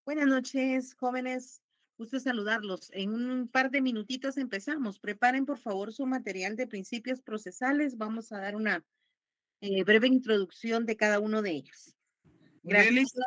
Buenas noches, jóvenes. Gusto saludarlos. En un par de minutitos empezamos. Preparen, por favor, su material de principios procesales. Vamos a dar una breve introducción de cada uno de ellos. Muy bien, Gracias. Lisa.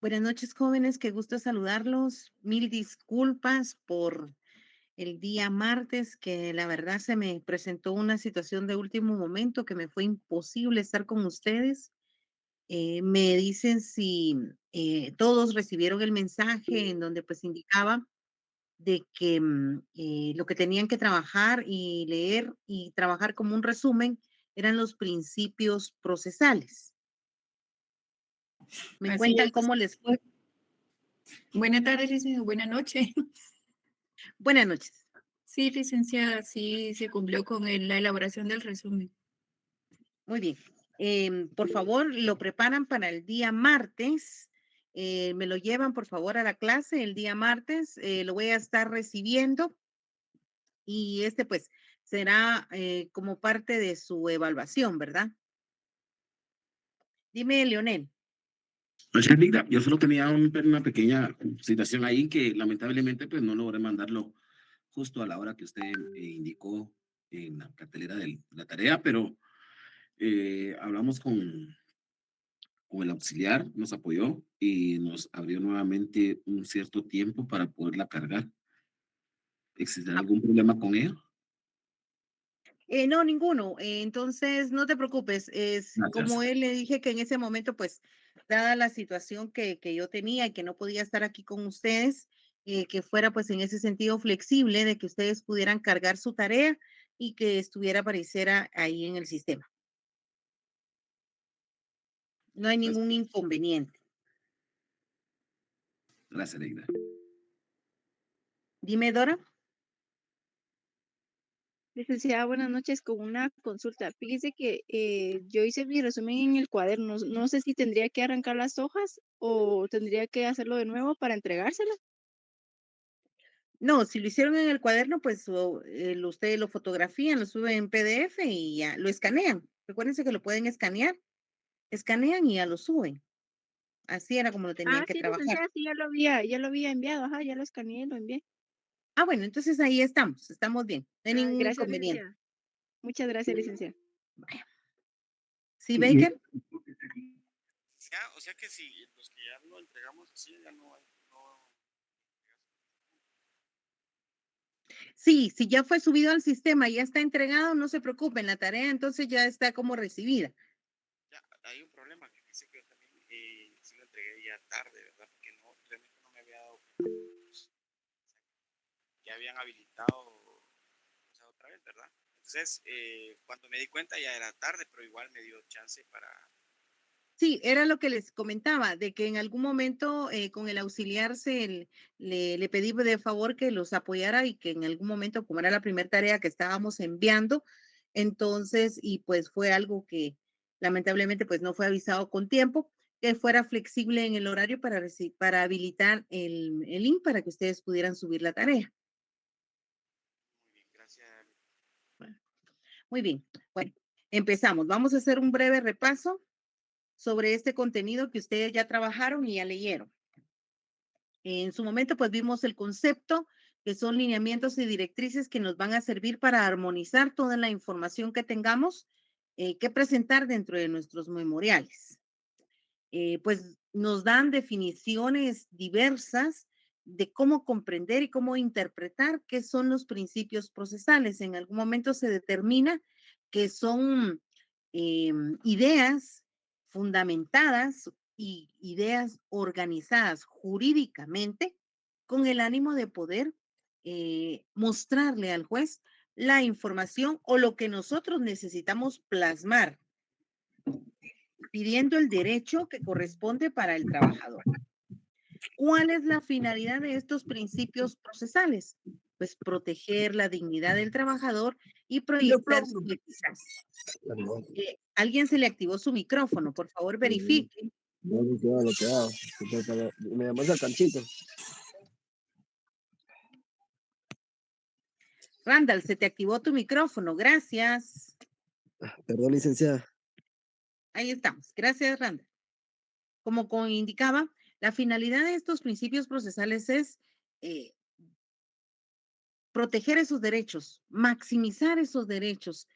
Buenas noches, jóvenes. Qué gusto saludarlos. Mil disculpas por el día martes, que la verdad se me presentó una situación de último momento que me fue imposible estar con ustedes. Me dicen si todos recibieron el mensaje en donde pues indicaba de que lo que tenían que trabajar y leer y trabajar como un resumen eran los principios procesales. ¿Me Así cuentan es. cómo les fue? Buenas tardes, licenciada. Buenas noches. Buenas noches. Sí, licenciada, sí se cumplió con la elaboración del resumen. Muy bien. Por favor, lo preparan para el día martes. Me lo llevan, por favor, a la clase el día martes. Lo voy a estar recibiendo y este pues será como parte de su evaluación, ¿verdad? Dime, Leonel. Noche linda. Yo solo tenía una pequeña situación ahí que lamentablemente pues no logré mandarlo justo a la hora que usted indicó. en la cartelera de la tarea, pero hablamos con el auxiliar, nos apoyó y nos abrió nuevamente un cierto tiempo para poderla cargar. ¿Existe algún problema con ella? No, ninguno. Entonces, no te preocupes. Es Gracias. como él le dije que en ese momento, pues, dada la situación que yo tenía y que no podía estar aquí con ustedes, que fuera pues en ese sentido flexible de que ustedes pudieran cargar su tarea y que estuviera apareciera ahí en el sistema. No hay ningún Gracias, inconveniente. gracias, Leila. Dime, Dora. Licenciada, buenas noches. Con una consulta. Fíjese que yo hice mi resumen en el cuaderno. No sé si tendría que arrancar las hojas o tendría que hacerlo de nuevo para entregársela. No, si lo hicieron en el cuaderno, pues ustedes lo fotografían, lo suben en PDF y ya lo escanean. Recuérdense que lo pueden escanear, escanean y ya lo suben. Así era como lo tenían Ah, que sí, trabajar. licenciada, sí, ya lo había enviado. Ajá, ya lo escaneé, lo envié. Ah, bueno, entonces ahí estamos bien, no hay Ah, ningún gracias, inconveniente. licenciada. Muchas gracias, licenciada. Vaya. ¿Sí, Y- Baker? Ya, o sea que si los que ya lo entregamos así, ya no hay, no, Sí, si ya fue subido al sistema, ya está entregado, no se preocupen, la tarea entonces ya está como recibida. ya hay un problema que dice que yo también sí lo entregué ya tarde, ¿verdad? Porque no, realmente no me había dado cuenta, pues, ya habían habilitado, o sea, otra vez, ¿verdad? Entonces, cuando me di cuenta ya era tarde, pero igual me dio chance para, Sí, era lo que les comentaba, de que en algún momento con el auxiliar le pedí de favor que los apoyara y que en algún momento, como era la primera tarea que estábamos enviando, entonces, y pues fue algo que lamentablemente pues no fue avisado con tiempo, que fuera flexible en el horario para habilitar el link para que ustedes pudieran subir la tarea. muy bien, gracias. Muy bien, bueno, empezamos. Vamos a hacer un breve repaso sobre este contenido que ustedes ya trabajaron y ya leyeron. En su momento, pues vimos el concepto, que son lineamientos y directrices que nos van a servir para armonizar toda la información que tengamos que presentar dentro de nuestros memoriales. Pues nos dan definiciones diversas de cómo comprender y cómo interpretar qué son los principios procesales. En algún momento se determina que son ideas fundamentadas y ideas organizadas jurídicamente con el ánimo de poder mostrarle al juez la información o lo que nosotros necesitamos plasmar pidiendo el derecho que corresponde para el trabajador. ¿Cuál es la finalidad de estos principios procesales? Pues proteger la dignidad del trabajador y proyectar su eficacia. Alguien se le activó su micrófono, por favor verifique. No, no queda bloqueado. Me llamó esa canchita. Randall, se te activó tu micrófono, gracias. Perdón, licenciada. Ahí estamos, gracias Randall. Como indicaba, la finalidad de estos principios procesales es eh, proteger esos derechos, maximizar esos derechos,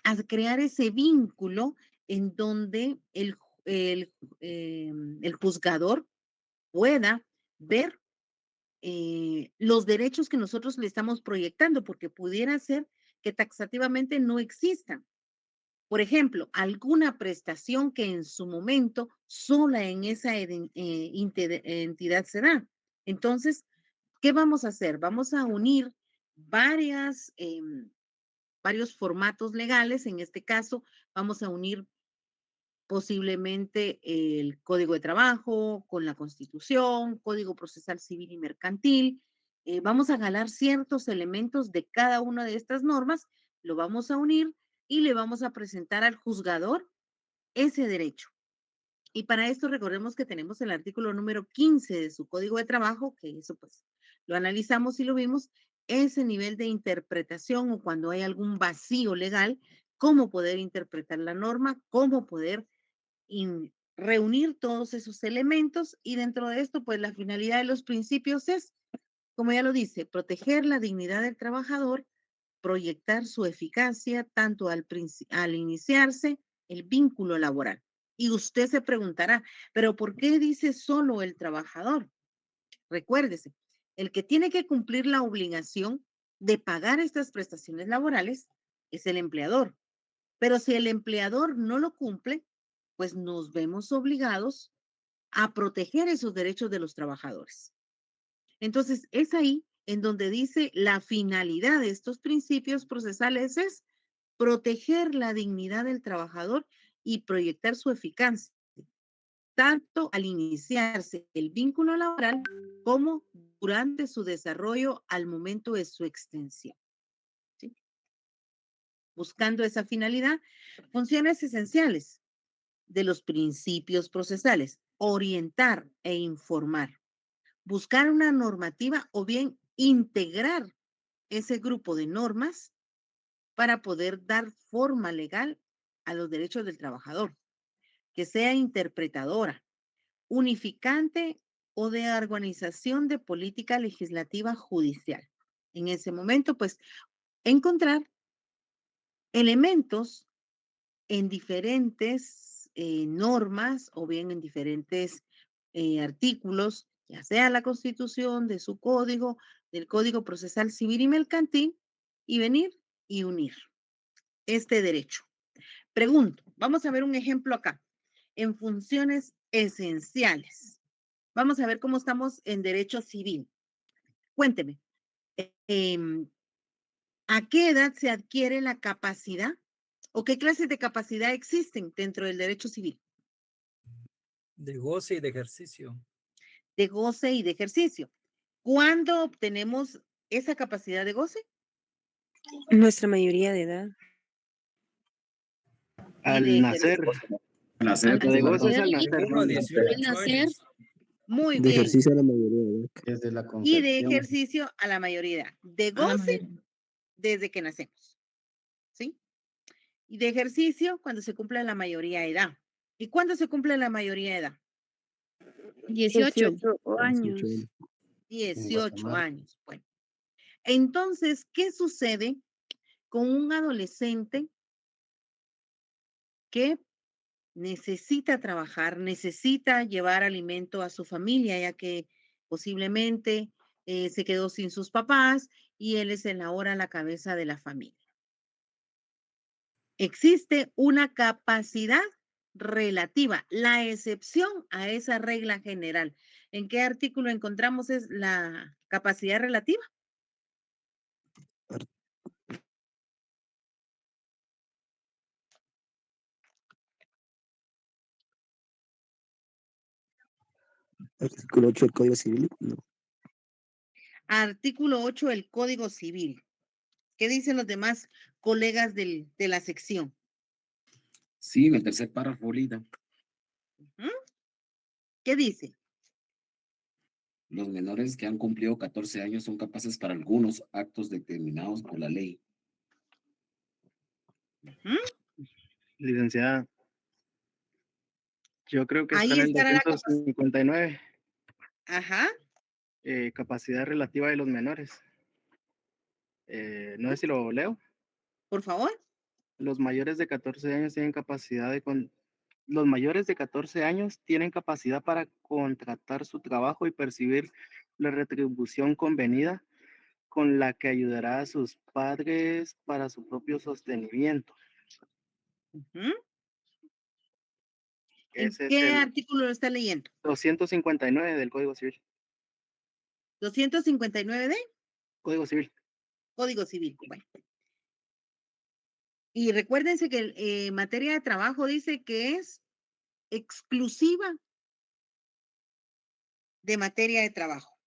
a crear ese vínculo en donde el, el juzgador pueda ver los derechos que nosotros le estamos proyectando, porque pudiera ser que taxativamente no existan. Por ejemplo, alguna prestación que en su momento sola en esa entidad se da. Entonces, ¿qué vamos a hacer? Vamos a unir varias, varios formatos legales. En este caso, vamos a unir posiblemente el Código de Trabajo con la Constitución, Código Procesal Civil y Mercantil. Vamos a jalar ciertos elementos de cada una de estas normas, lo vamos a unir y le vamos a presentar al juzgador ese derecho. Y para esto recordemos que tenemos el artículo número 15 de su Código de Trabajo, que eso pues lo analizamos y lo vimos, ese nivel de interpretación o cuando hay algún vacío legal, cómo poder interpretar la norma, cómo poder reunir todos esos elementos y dentro de esto, pues la finalidad de los principios es, como ya lo dice, proteger la dignidad del trabajador, proyectar su eficacia tanto al iniciarse el vínculo laboral. Y usted se preguntará, ¿pero por qué dice solo el trabajador? Recuérdese, el que tiene que cumplir la obligación de pagar estas prestaciones laborales es el empleador. Pero si el empleador no lo cumple, pues nos vemos obligados a proteger esos derechos de los trabajadores. Entonces, es ahí en donde dice la finalidad de estos principios procesales es proteger la dignidad del trabajador y proyectar su eficacia, tanto al iniciarse el vínculo laboral como durante su desarrollo al momento de su extensión. ¿Sí? Buscando esa finalidad, funciones esenciales de los principios procesales: orientar e informar, buscar una normativa o bien integrar ese grupo de normas para poder dar forma legal a los derechos del trabajador, que sea interpretadora, unificante o de organización de política legislativa judicial. En ese momento, pues, encontrar elementos en diferentes normas o bien en diferentes artículos, ya sea la Constitución, de su código, del Código Procesal Civil y Mercantil, y venir y unir este derecho. Pregunto, vamos a ver un ejemplo acá, en funciones esenciales. Vamos a ver cómo estamos en derecho civil. Cuénteme, em, ¿a qué edad se adquiere la capacidad o qué clases de capacidad existen dentro del derecho civil? De goce y de ejercicio. De goce y de ejercicio. ¿Cuándo obtenemos esa capacidad de goce? Nuestra mayoría de edad. Y de Al nacer. ejercicio. Nacer, Lo de gozo es al nacer. nacer, De 1 ¿no? a Al 18 nacer. años. Muy De bien. ejercicio a la mayoría de edad. Desde la Y de concepción. ejercicio a la mayoría de edad. De A la goce mayoría. desde que nacemos. ¿Sí? Y de ejercicio cuando se cumple la mayoría de edad. ¿Y cuándo se cumple la mayoría de edad? 18. 18 años. años. 18 Guatemala. años. Bueno, entonces, ¿qué sucede con un adolescente que necesita trabajar, necesita llevar alimento a su familia, ya que posiblemente se quedó sin sus papás y él es en ahora la cabeza de la familia? Existe una capacidad relativa, la excepción a esa regla general. ¿En qué artículo encontramos es la capacidad relativa? Artículo 8 del Código Civil. No. Artículo 8 del Código Civil. ¿Qué dicen los demás colegas de la sección? sí, en el tercer párrafo, Lida. ¿Mm? ¿Qué dice? Los menores que han cumplido 14 años son capaces para algunos actos determinados por la ley. ¿Mm? Licenciada, yo creo que está Ahí en el estará la capacidad. 259, Ajá. capacidad relativa de los menores. No sé si lo leo. Por favor. Los mayores de 14 años tienen capacidad los mayores de 14 años tienen capacidad para contratar su trabajo y percibir la retribución convenida con la que ayudará a sus padres para su propio sostenimiento. Ujú. ¿En Ese es qué el artículo lo está leyendo? 259 del Código Civil. 259 de Código Civil. Código Civil. Bueno. Y recuérdense que materia de trabajo dice que es exclusiva de materia de trabajo.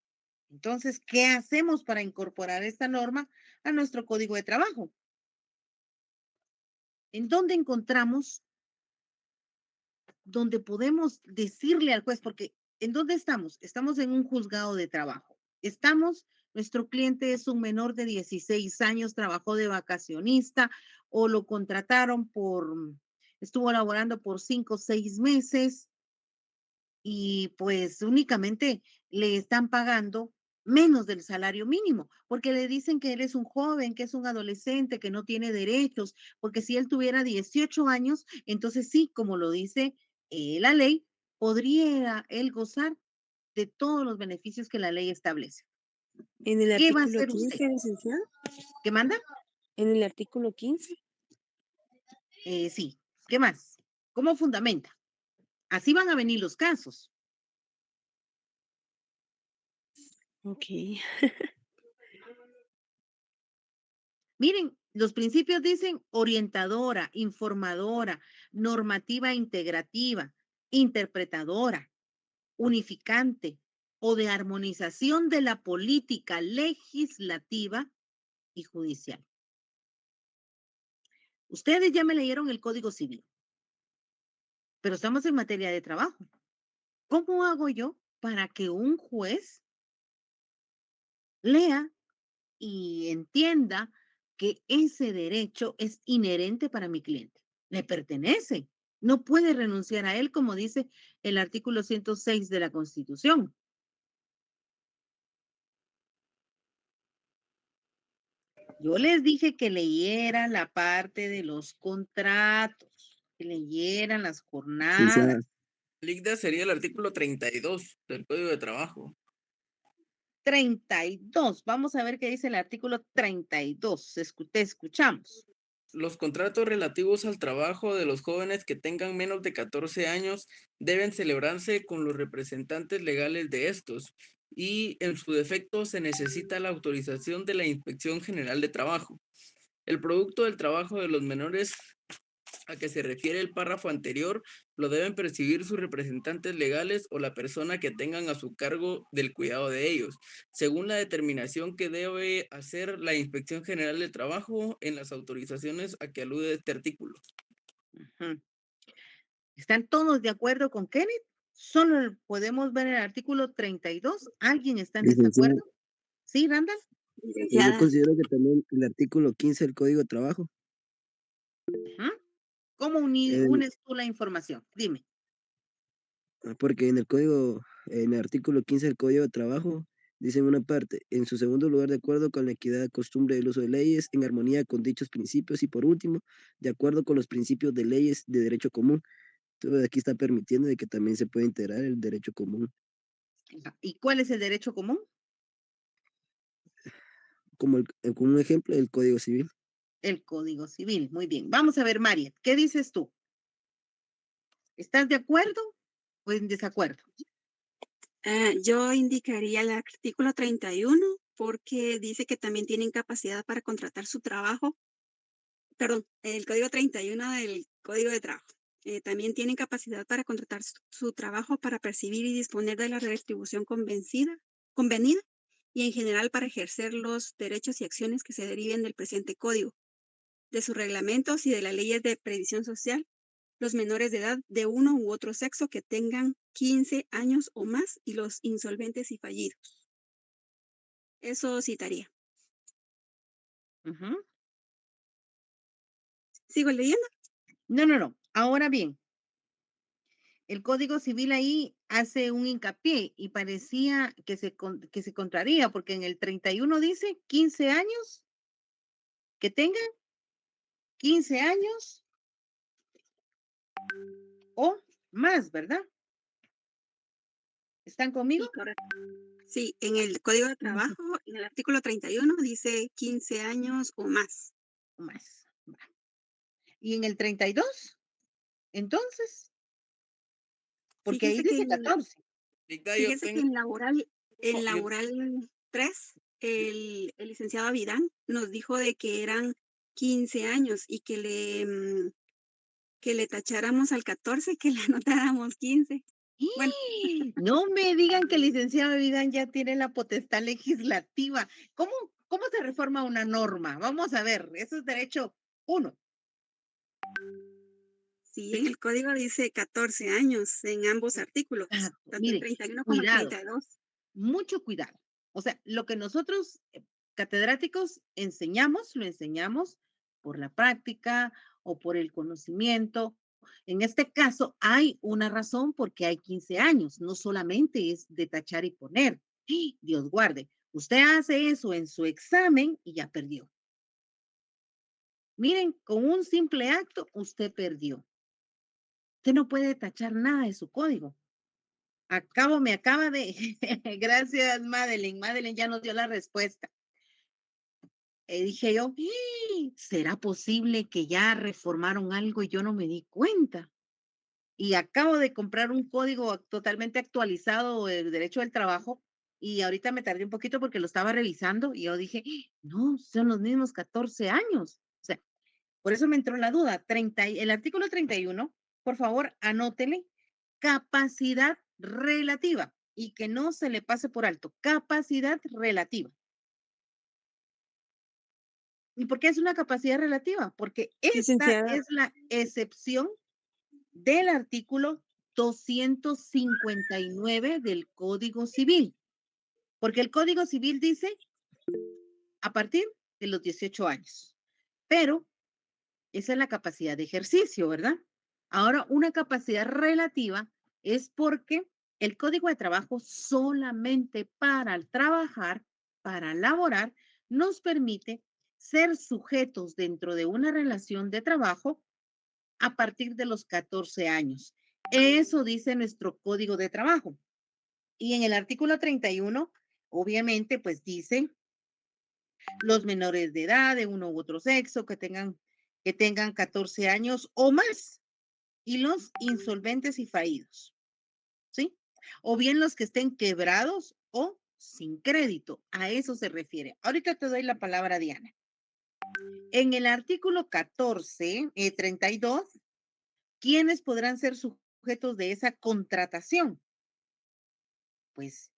Entonces, ¿qué hacemos para incorporar esta norma a nuestro código de trabajo? ¿En dónde encontramos, donde podemos decirle al juez? Porque ¿en dónde estamos? Estamos en un juzgado de trabajo. Nuestro cliente es un menor de 16 años, trabajó de vacacionista o lo contrataron estuvo laborando por 5 o 6 meses y pues únicamente le están pagando menos del salario mínimo, porque le dicen que él es un joven, que es un adolescente, que no tiene derechos, porque si él tuviera 18 años, entonces sí, como lo dice la ley, podría él gozar de todos los beneficios que la ley establece. En el ¿Qué va a artículo hacer usted? 15, licenciada. ¿Qué manda? En el artículo 15. Sí. ¿Qué más? ¿Cómo fundamenta? Así van a venir los casos. Ok. Miren, los principios dicen orientadora, informadora, normativa integrativa, interpretadora, unificante o de armonización de la política legislativa y judicial. Ustedes ya me leyeron el Código Civil, pero estamos en materia de trabajo. ¿Cómo hago yo para que un juez lea y entienda que ese derecho es inherente para mi cliente? Le pertenece. No puede renunciar a él, como dice el artículo 106 de la Constitución. Yo les dije que leyeran la parte de los contratos, que leyeran las jornadas. Licenciada, El ICDA sería el artículo 32 del Código de Trabajo. 32. Vamos a ver qué dice el artículo 32. Te escuchamos. Los contratos relativos al trabajo de los jóvenes que tengan menos de 14 años deben celebrarse con los representantes legales de estos y en su defecto se necesita la autorización de la Inspección General de Trabajo. El producto del trabajo de los menores a que se refiere el párrafo anterior lo deben percibir sus representantes legales o la persona que tengan a su cargo del cuidado de ellos, según la determinación que debe hacer la Inspección General de Trabajo en las autorizaciones a que alude este artículo. Ujú. ¿Están todos de acuerdo con Kenneth? Solo podemos ver el artículo 32. ¿Alguien está en licenciada, desacuerdo? ¿Sí, Randall? yo Licenciada. considero que también el artículo 15 del Código de Trabajo, Ujú. ¿Cómo el- unes tú la información? Dime. porque en el artículo 15 del Código de Trabajo, dice en una parte, en su segundo lugar, de acuerdo con la equidad, costumbre del uso de leyes, en armonía con dichos principios, y por último, de acuerdo con los principios de leyes de derecho común. Entonces aquí está permitiendo de que también se puede integrar el derecho común, ¿Y cuál es el derecho común? como un ejemplo, el Código Civil. El Código Civil. Muy bien. Vamos a ver, Mariet, ¿qué dices tú? ¿Estás de acuerdo o en desacuerdo? Yo indicaría el artículo 31 porque dice que también tienen capacidad para contratar su trabajo. Perdón, el código 31 del Código de Trabajo. También tienen capacidad para contratar su trabajo para percibir y disponer de la retribución convenida y en general para ejercer los derechos y acciones que se deriven del presente código, de sus reglamentos y de las leyes de previsión social, los menores de edad de uno u otro sexo que tengan 15 años o más y los insolventes y fallidos. Eso citaría. Ujú. ¿Sigo leyendo? No. Ahora bien, el Código Civil ahí hace un hincapié y parecía que se contraría, porque en el 31 dice 15 años, que tengan 15 años o más, ¿verdad? ¿Están conmigo? Sí, correcto. Sí, en el Código de Trabajo, en el artículo 31 dice 15 años o más. O más. Va. ¿Y en el 32? Entonces, porque ahí Fíjese que dice en, 14. Dicta, yo fíjese que tengo, en laboral, yo- 3, el licenciado Avidán nos dijo de que eran 15 años y que le tacháramos al 14, que le anotáramos 15. Bueno, No me digan que el licenciado Vidán ya tiene la potestad legislativa. ¿Cómo se reforma una norma? Vamos a ver, eso es derecho 1. sí, en el código dice 14 años en ambos artículos, Exacto. tanto el Mire, 31 como el cuidado, 32. mucho cuidado. O sea, lo que nosotros catedráticos enseñamos, lo enseñamos por la práctica o por el conocimiento. En este caso, hay una razón porque hay 15 años, no solamente es de tachar y poner. ¡Ah! Dios guarde, Usted hace eso en su examen y ya perdió. Miren, con un simple acto, usted perdió. Usted no puede tachar nada de su código. Me acaba de, gracias, Madeline. Madeline ya nos dio la respuesta. Dije yo, ¿será posible que ya reformaron algo y yo no me di cuenta? Y acabo de comprar un código totalmente actualizado del derecho del trabajo y ahorita me tardé un poquito porque lo estaba revisando y yo dije, no, son los mismos 14 años. O sea, por eso me entró la duda. El artículo 31, por favor, anótele capacidad relativa y que no se le pase por alto. Capacidad relativa. ¿Y por qué es una capacidad relativa? Porque esta Licenciada, es la excepción del artículo 259 del Código Civil. Porque el Código Civil dice a partir de los 18 años. Pero esa es la capacidad de ejercicio, ¿verdad? Ahora, una capacidad relativa es porque el Código de Trabajo solamente para trabajar, para laborar, nos permite ser sujetos dentro de una relación de trabajo a partir de los 14 años. Eso dice nuestro Código de Trabajo. Y en el artículo 31, obviamente, pues dice los menores de edad, de uno u otro sexo, que tengan 14 años o más, y los insolventes y fallidos, ¿sí? O bien los que estén quebrados o sin crédito. A eso se refiere. Ahorita te doy la palabra, Diana. En el artículo 32, ¿quiénes podrán ser sujetos de esa contratación? Pues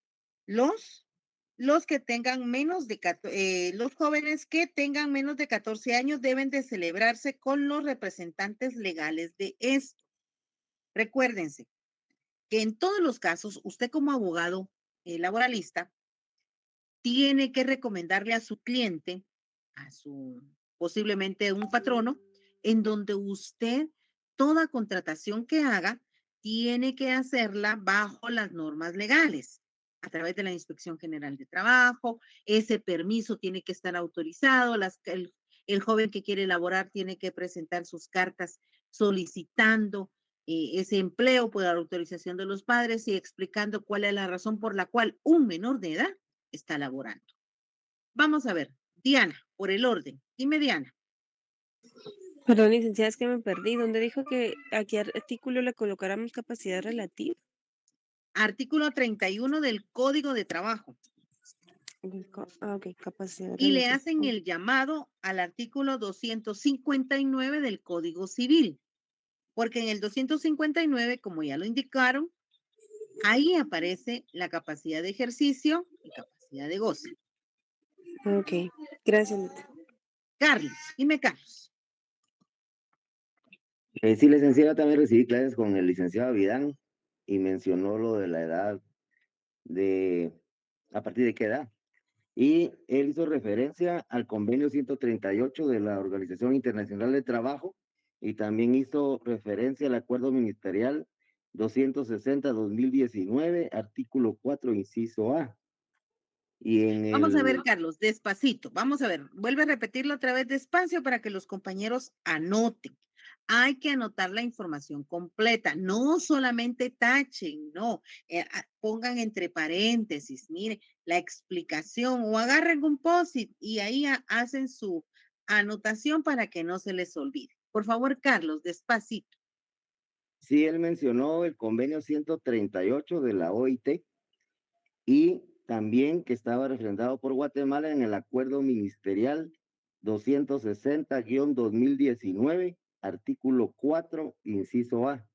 los, los que tengan los jóvenes que tengan menos de 14 años deben de celebrarse con los representantes legales de esto. Recuérdense que en todos los casos, usted como abogado laboralista, tiene que recomendarle a su cliente, posiblemente un patrono, en donde usted, toda contratación que haga, tiene que hacerla bajo las normas legales, a través de la Inspección General de Trabajo. Ese permiso tiene que estar autorizado. El joven que quiere elaborar tiene que presentar sus cartas solicitando ese empleo por la autorización de los padres y explicando cuál es la razón por la cual un menor de edad está laborando. Vamos a ver, Diana, por el orden. Dime, Diana. perdón, licenciada, es que me perdí. ¿Dónde dijo que a qué artículo le colocáramos capacidad relativa? Artículo 31 del Código de Trabajo. Ok, capacidad Y le relativa. hacen el llamado al artículo 259 del Código Civil. Porque en el 259, como ya lo indicaron, ahí aparece la capacidad de ejercicio y capacidad de goce. Ok, gracias, Lita. Carlos, dime, Carlos. Sí, licenciada, también recibí clases con el licenciado Vidán y mencionó lo de la edad de, a partir de qué edad. Y él hizo referencia al convenio 138 de la Organización Internacional de Trabajo y también hizo referencia al acuerdo ministerial 260-2019, artículo 4, inciso A. Y en Vamos a ver, el, Carlos, despacito. Vamos a ver, vuelve a repetirlo otra vez despacio para que los compañeros anoten. Hay que anotar la información completa, no solamente tachen, no, pongan entre paréntesis, mire, la explicación o agarren un post-it y ahí hacen su anotación para que no se les olvide. Por favor, Carlos, despacito. sí, él mencionó el convenio 138 de la OIT y también que estaba refrendado por Guatemala en el acuerdo ministerial 260-2019, artículo 4, inciso A.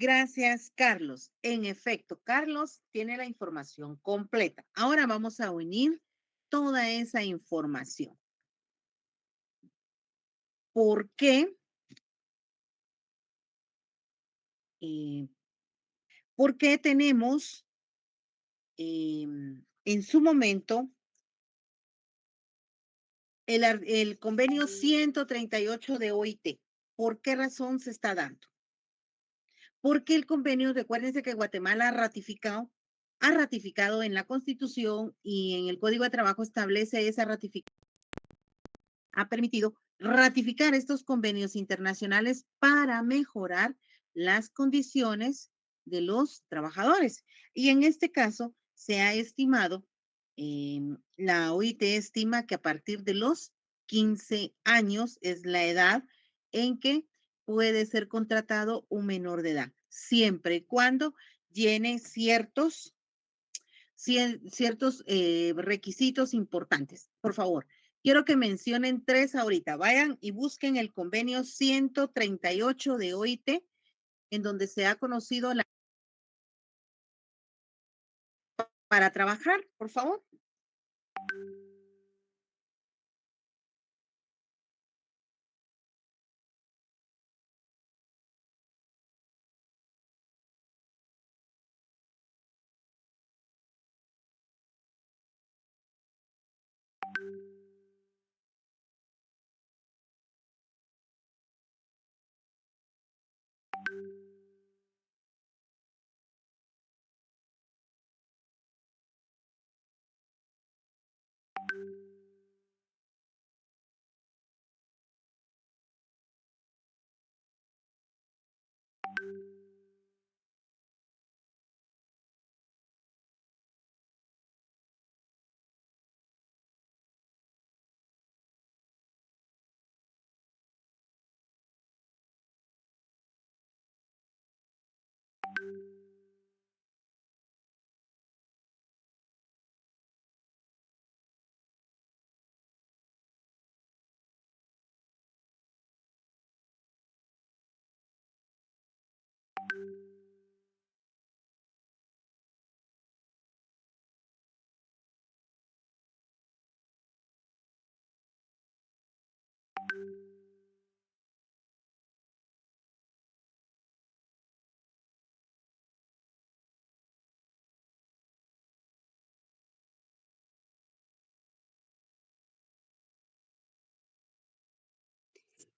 Gracias, Carlos. En efecto, Carlos tiene la información completa. Ahora vamos a unir toda esa información. ¿Por qué? Porque tenemos en su momento el convenio 138 de OIT. ¿Por qué razón se está dando? porque el convenio, recuérdense que Guatemala ha ratificado en la Constitución y en el Código de Trabajo establece esa ratificación, ha permitido ratificar estos convenios internacionales para mejorar las condiciones de los trabajadores. Y en este caso se ha estimado, la OIT estima que a partir de los 15 años es la edad en que puede ser contratado un menor de edad, siempre y cuando llene ciertos requisitos importantes. Por favor, quiero que mencionen 3 ahorita. Vayan y busquen el convenio 138 de OIT, en donde se ha conocido para trabajar, por favor.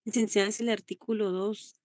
Licenciada, es el artículo 2.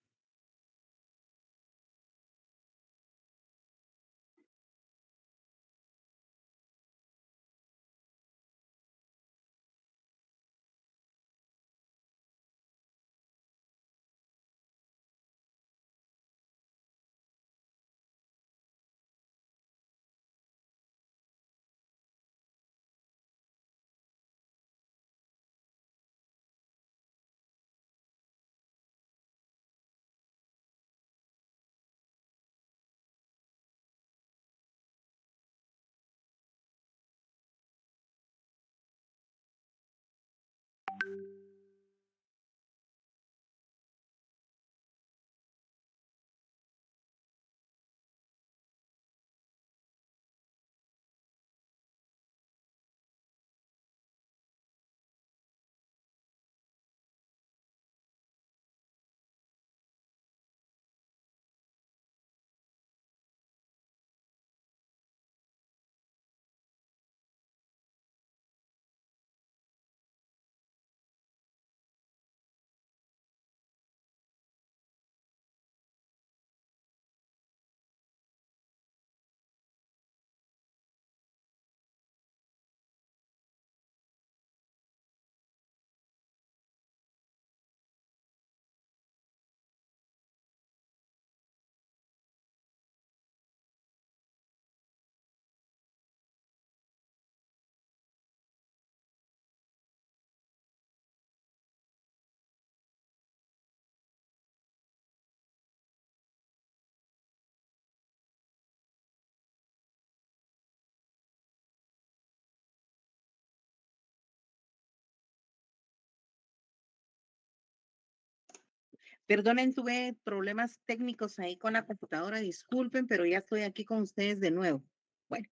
Perdonen, tuve problemas técnicos ahí con la computadora, disculpen, pero ya estoy aquí con ustedes de nuevo. Bueno,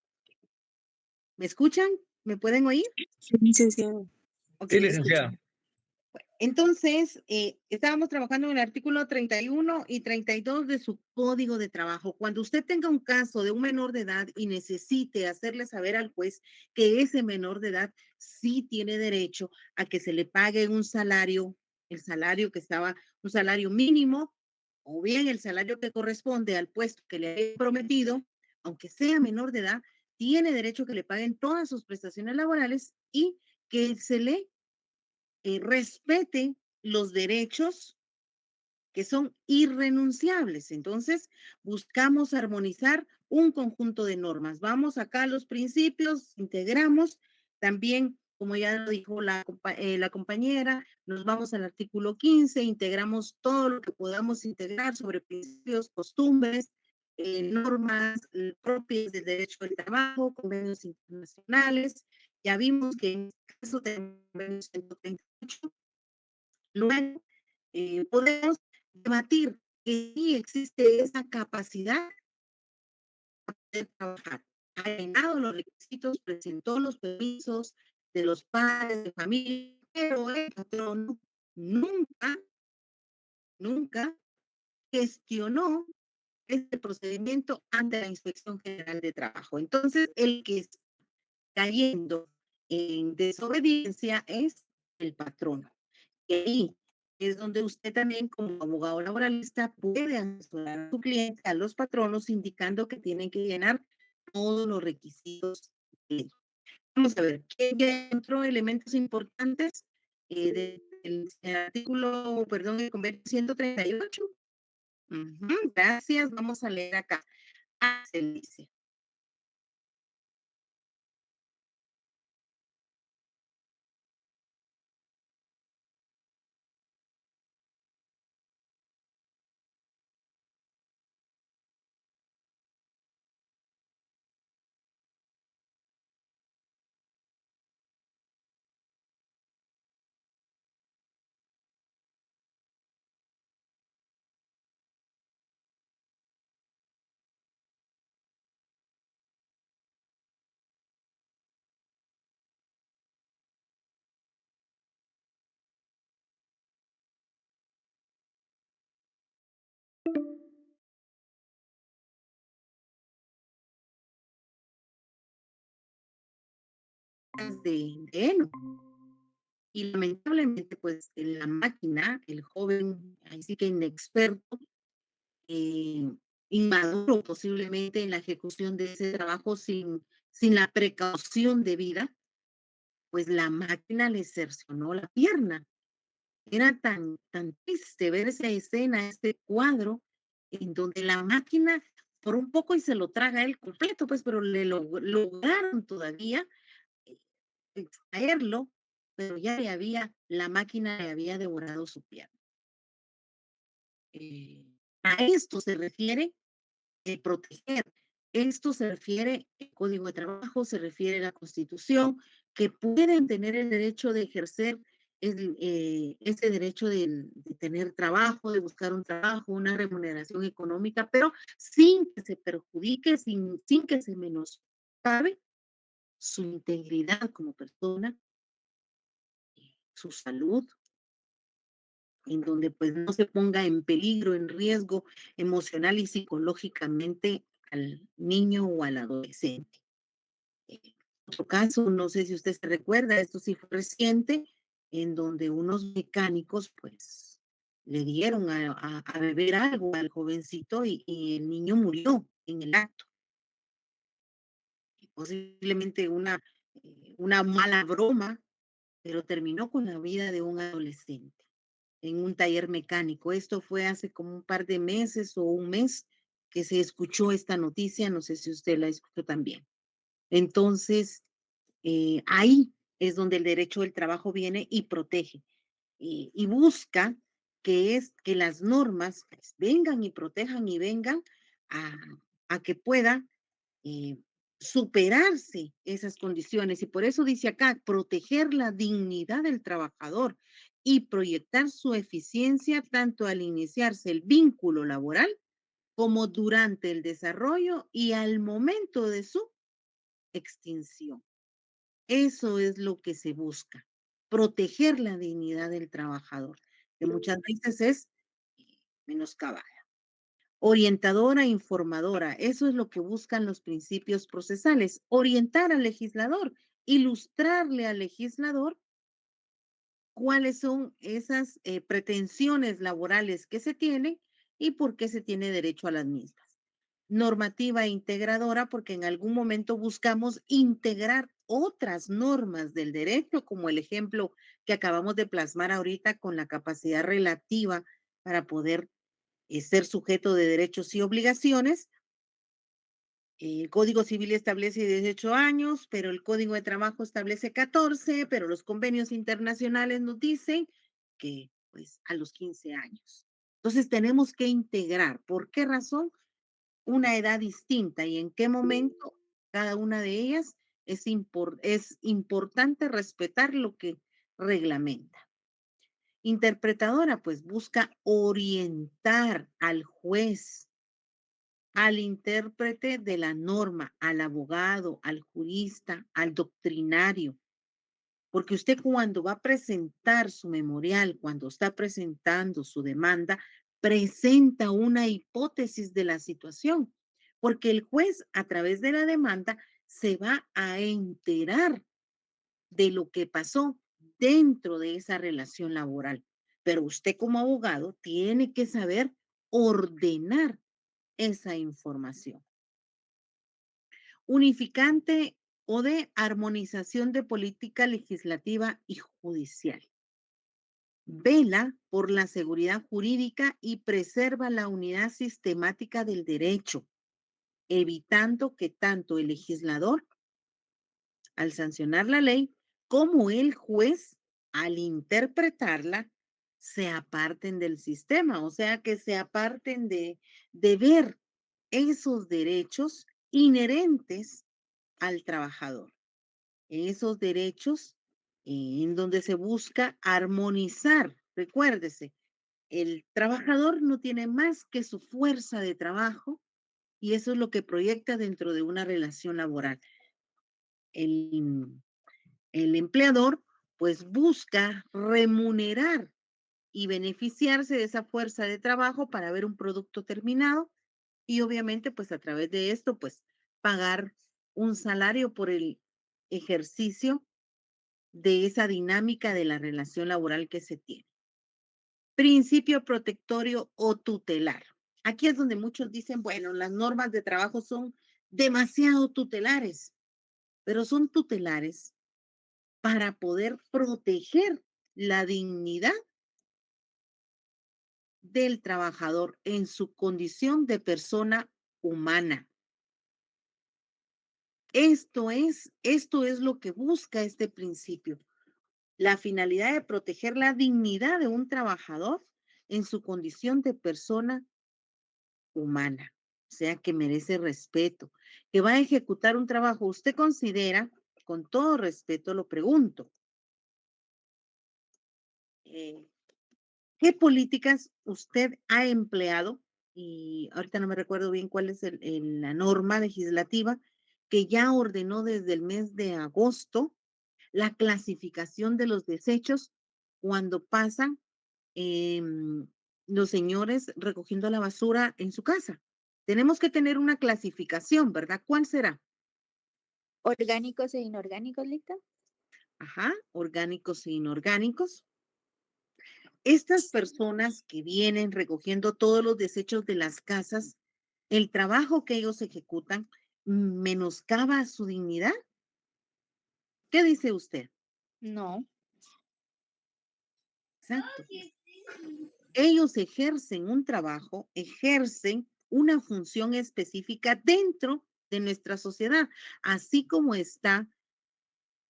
¿me escuchan? ¿Me pueden oír? Sí, licenciada. Ok. Sí, licenciada. Entonces, estábamos trabajando en el artículo 31 y 32 de su Código de Trabajo. Cuando usted tenga un caso de un menor de edad y necesite hacerle saber al juez que ese menor de edad sí tiene derecho a que se le pague un salario, el salario que estaba, un salario mínimo o bien el salario que corresponde al puesto que le he prometido, aunque sea menor de edad, tiene derecho a que le paguen todas sus prestaciones laborales y que se le respete los derechos que son irrenunciables. Entonces, buscamos armonizar un conjunto de normas. Vamos acá a los principios, integramos también, como ya lo dijo la compañera, nos vamos al artículo 15, integramos todo lo que podamos integrar sobre principios, costumbres, normas propias del derecho del trabajo, convenios internacionales. Ya vimos que en este caso tenemos convenio 138. Luego, podemos debatir que sí existe esa capacidad de trabajar. Ha llenado los requisitos, presentó los permisos de los padres de familia, pero el patrón nunca, nunca gestionó este procedimiento ante la Inspección General de Trabajo. Entonces, el que está cayendo en desobediencia es el patrón. Y ahí es donde usted también, como abogado laboralista, puede asesorar a su cliente, a los patronos, indicando que tienen que llenar todos los requisitos de ley. Vamos a ver, ¿qué ya entró elementos importantes del artículo, perdón, el convenio 138? Gracias, vamos a leer acá. Se dice. De heno. Y lamentablemente, pues, en la máquina, el joven, ahí sí que inexperto, eh, inmaduro posiblemente en la ejecución de ese trabajo sin la precaución debida, pues la máquina le cercenó la pierna. Era tan triste ver esa escena, este cuadro, en donde la máquina por un poco y se lo traga él completo, pues, pero lograron todavía eh, extraerlo, pero ya la máquina le había devorado su pierna. A esto se refiere proteger. Esto se refiere el Código de Trabajo, se refiere a la Constitución, que pueden tener el derecho de ejercer ese derecho de tener trabajo, de buscar un trabajo, una remuneración económica, pero sin que se perjudique, sin que se menoscabe su integridad como persona, su salud, en donde pues no se ponga en peligro, en riesgo emocional y psicológicamente al niño o al adolescente. Otro caso, no sé si usted se recuerda, esto sí fue reciente, en donde unos mecánicos pues le dieron a beber algo al jovencito y el niño murió en el acto. Y posiblemente una mala broma, pero terminó con la vida de un adolescente en un taller mecánico. Esto fue hace como un par de meses o un mes que se escuchó esta noticia, no sé si usted la escuchó también. Entonces, ahí es donde el derecho del trabajo viene y protege y busca que las normas pues, vengan y protejan y vengan a, a que pueda eh, superarse esas condiciones. Y por eso dice acá, proteger la dignidad del trabajador y proyectar su eficiencia tanto al iniciarse el vínculo laboral como durante el desarrollo y al momento de su extinción. Eso es lo que se busca, proteger la dignidad del trabajador, que muchas veces es menoscabada. Orientadora, informadora, eso es lo que buscan los principios procesales, orientar al legislador, ilustrarle al legislador cuáles son esas pretensiones laborales que se tienen y por qué se tiene derecho a las mismas. Normativa integradora, porque en algún momento buscamos integrar otras normas del derecho, como el ejemplo que acabamos de plasmar ahorita con la capacidad relativa para poder ser sujeto de derechos y obligaciones. El Código Civil establece 18 años, pero el Código de Trabajo establece 14, pero los convenios internacionales nos dicen que pues a los 15 años. Entonces tenemos que integrar. ¿Por qué razón? Una edad distinta y en qué momento cada una de ellas es importante respetar lo que reglamenta. Interpretadora, pues busca orientar al juez, al intérprete de la norma, al abogado, al jurista, al doctrinario, porque usted cuando va a presentar su memorial, cuando está presentando su demanda, presenta una hipótesis de la situación, porque el juez a través de la demanda se va a enterar de lo que pasó dentro de esa relación laboral. Pero usted como abogado tiene que saber ordenar esa información. Unificante o de armonización de política legislativa y judicial. Vela por la seguridad jurídica y preserva la unidad sistemática del derecho, evitando que tanto el legislador, al sancionar la ley, como el juez, al interpretarla, se aparten del sistema, o sea, que se aparten de ver esos derechos inherentes al trabajador. Esos derechos en donde se busca armonizar. Recuérdese, el trabajador no tiene más que su fuerza de trabajo y eso es lo que proyecta dentro de una relación laboral. El, el empleador pues busca remunerar y beneficiarse de esa fuerza de trabajo para ver un producto terminado y obviamente pues a través de esto pues pagar un salario por el ejercicio de esa dinámica de la relación laboral que se tiene. Principio protectorio o tutelar. Aquí es donde muchos dicen, bueno, las normas de trabajo son demasiado tutelares, pero son tutelares para poder proteger la dignidad del trabajador en su condición de persona humana. Esto es lo que busca este principio. La finalidad de proteger la dignidad de un trabajador en su condición de persona humana, o sea, que merece respeto, que va a ejecutar un trabajo. Usted considera, con todo respeto lo pregunto, eh, ¿qué políticas usted ha empleado? Y ahorita no me recuerdo bien cuál es la norma legislativa que ya ordenó desde el mes de agosto la clasificación de los desechos cuando pasan los señores recogiendo la basura en su casa. Tenemos que tener una clasificación, ¿verdad? ¿Cuál será? Orgánicos e inorgánicos, ¿lista? Ajá, orgánicos e inorgánicos. Estas personas que vienen recogiendo todos los desechos de las casas, el trabajo que ellos ejecutan, ¿menoscaba su dignidad? ¿Qué dice usted? No. Exacto. Ellos ejercen un trabajo, ejercen una función específica dentro de nuestra sociedad, así como está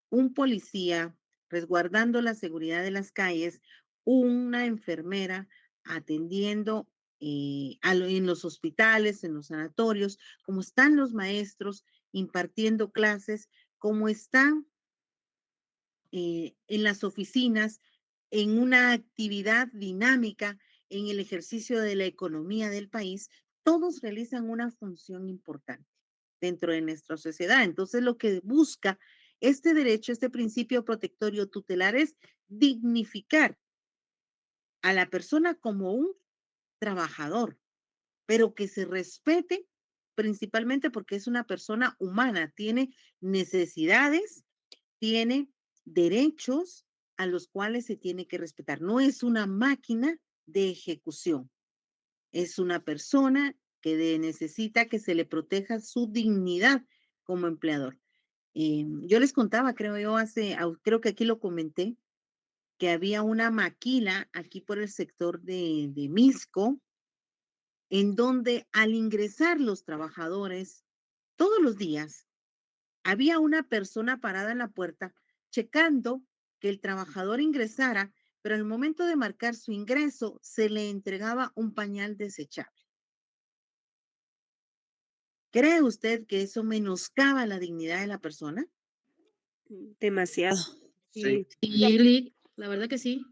un policía resguardando la seguridad de las calles, una enfermera atendiendo en los hospitales, en los sanatorios, como están los maestros impartiendo clases, como están en las oficinas, en una actividad dinámica, en el ejercicio de la economía del país, todos realizan una función importante dentro de nuestra sociedad. Entonces, lo que busca este derecho, este principio protectorio tutelar es dignificar a la persona como un trabajador, pero que se respete principalmente porque es una persona humana, tiene necesidades, tiene derechos a los cuales se tiene que respetar. No es una máquina de ejecución. Es una persona que necesita que se le proteja su dignidad como empleador. Yo les contaba, creo yo, creo que aquí lo comenté, que había una maquila aquí por el sector de Misco, en donde al ingresar los trabajadores todos los días, había una persona parada en la puerta checando que el trabajador ingresara, pero al momento de marcar su ingreso se le entregaba un pañal desechable. ¿Cree usted que eso menoscaba la dignidad de la persona? Demasiado. Sí. Sí, Lick, la verdad que sí.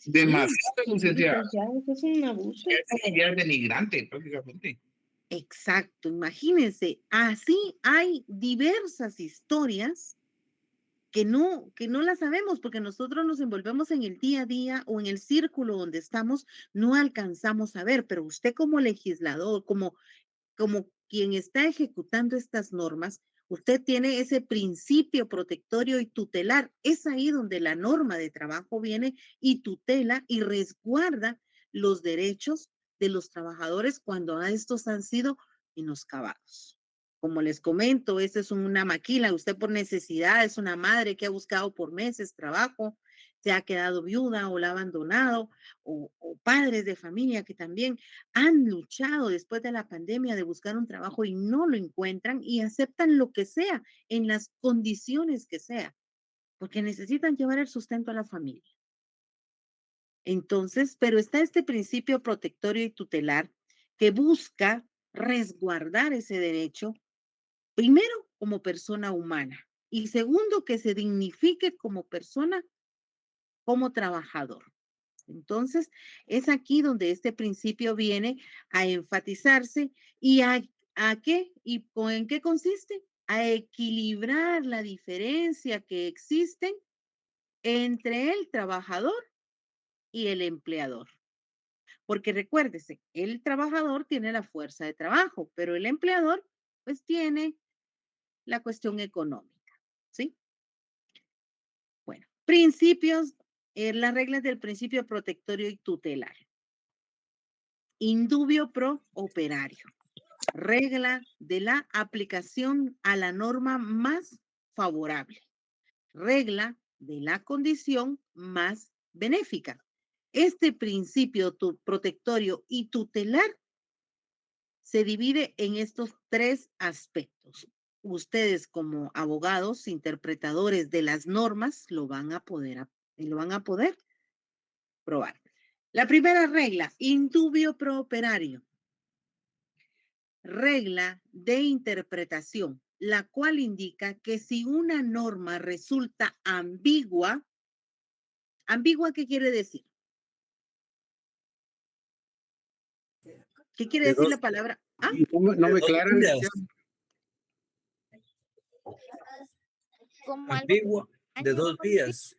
Demasiado, licenciada. Licenciado, eso es un abuso. Es como ya denigrante, prácticamente. Exacto, imagínense, así hay diversas historias que no las sabemos porque nosotros nos envolvemos en el día a día o en el círculo donde estamos, no alcanzamos a ver, pero usted como legislador, como quien está ejecutando estas normas, usted tiene ese principio protectorio y tutelar. Es ahí donde la norma de trabajo viene y tutela y resguarda los derechos de los trabajadores cuando estos han sido menoscabados. Como les comento, esta es una maquila, usted por necesidad es una madre que ha buscado por meses trabajo, se ha quedado viuda o la ha abandonado, o padres de familia que también han luchado después de la pandemia de buscar un trabajo y no lo encuentran y aceptan lo que sea, en las condiciones que sea, porque necesitan llevar el sustento a la familia. Entonces, pero está este principio protectorio y tutelar que busca resguardar ese derecho, primero como persona humana y segundo que se dignifique como persona, como trabajador. Entonces, es aquí donde este principio viene a enfatizarse y a qué y en qué consiste, a equilibrar la diferencia que existe entre el trabajador y el empleador. Porque recuérdese, el trabajador tiene la fuerza de trabajo, pero el empleador pues tiene la cuestión económica, ¿sí? Bueno, principios, las reglas del principio protectorio y tutelar. Indubio pro operario. Regla de la aplicación a la norma más favorable. Regla de la condición más benéfica. Este principio protectorio y tutelar se divide en estos tres aspectos. Ustedes como abogados, interpretadores de las normas, lo van a poder probar. La primera regla, indubio pro operario. Regla de interpretación, la cual indica que si una norma resulta ambigua, ¿ambigua qué quiere decir? ¿Qué quiere De decir dos, la palabra? ¿Ah? no De me dos aclara, vías. licenciado. Como algo Ambigua, de dos vías.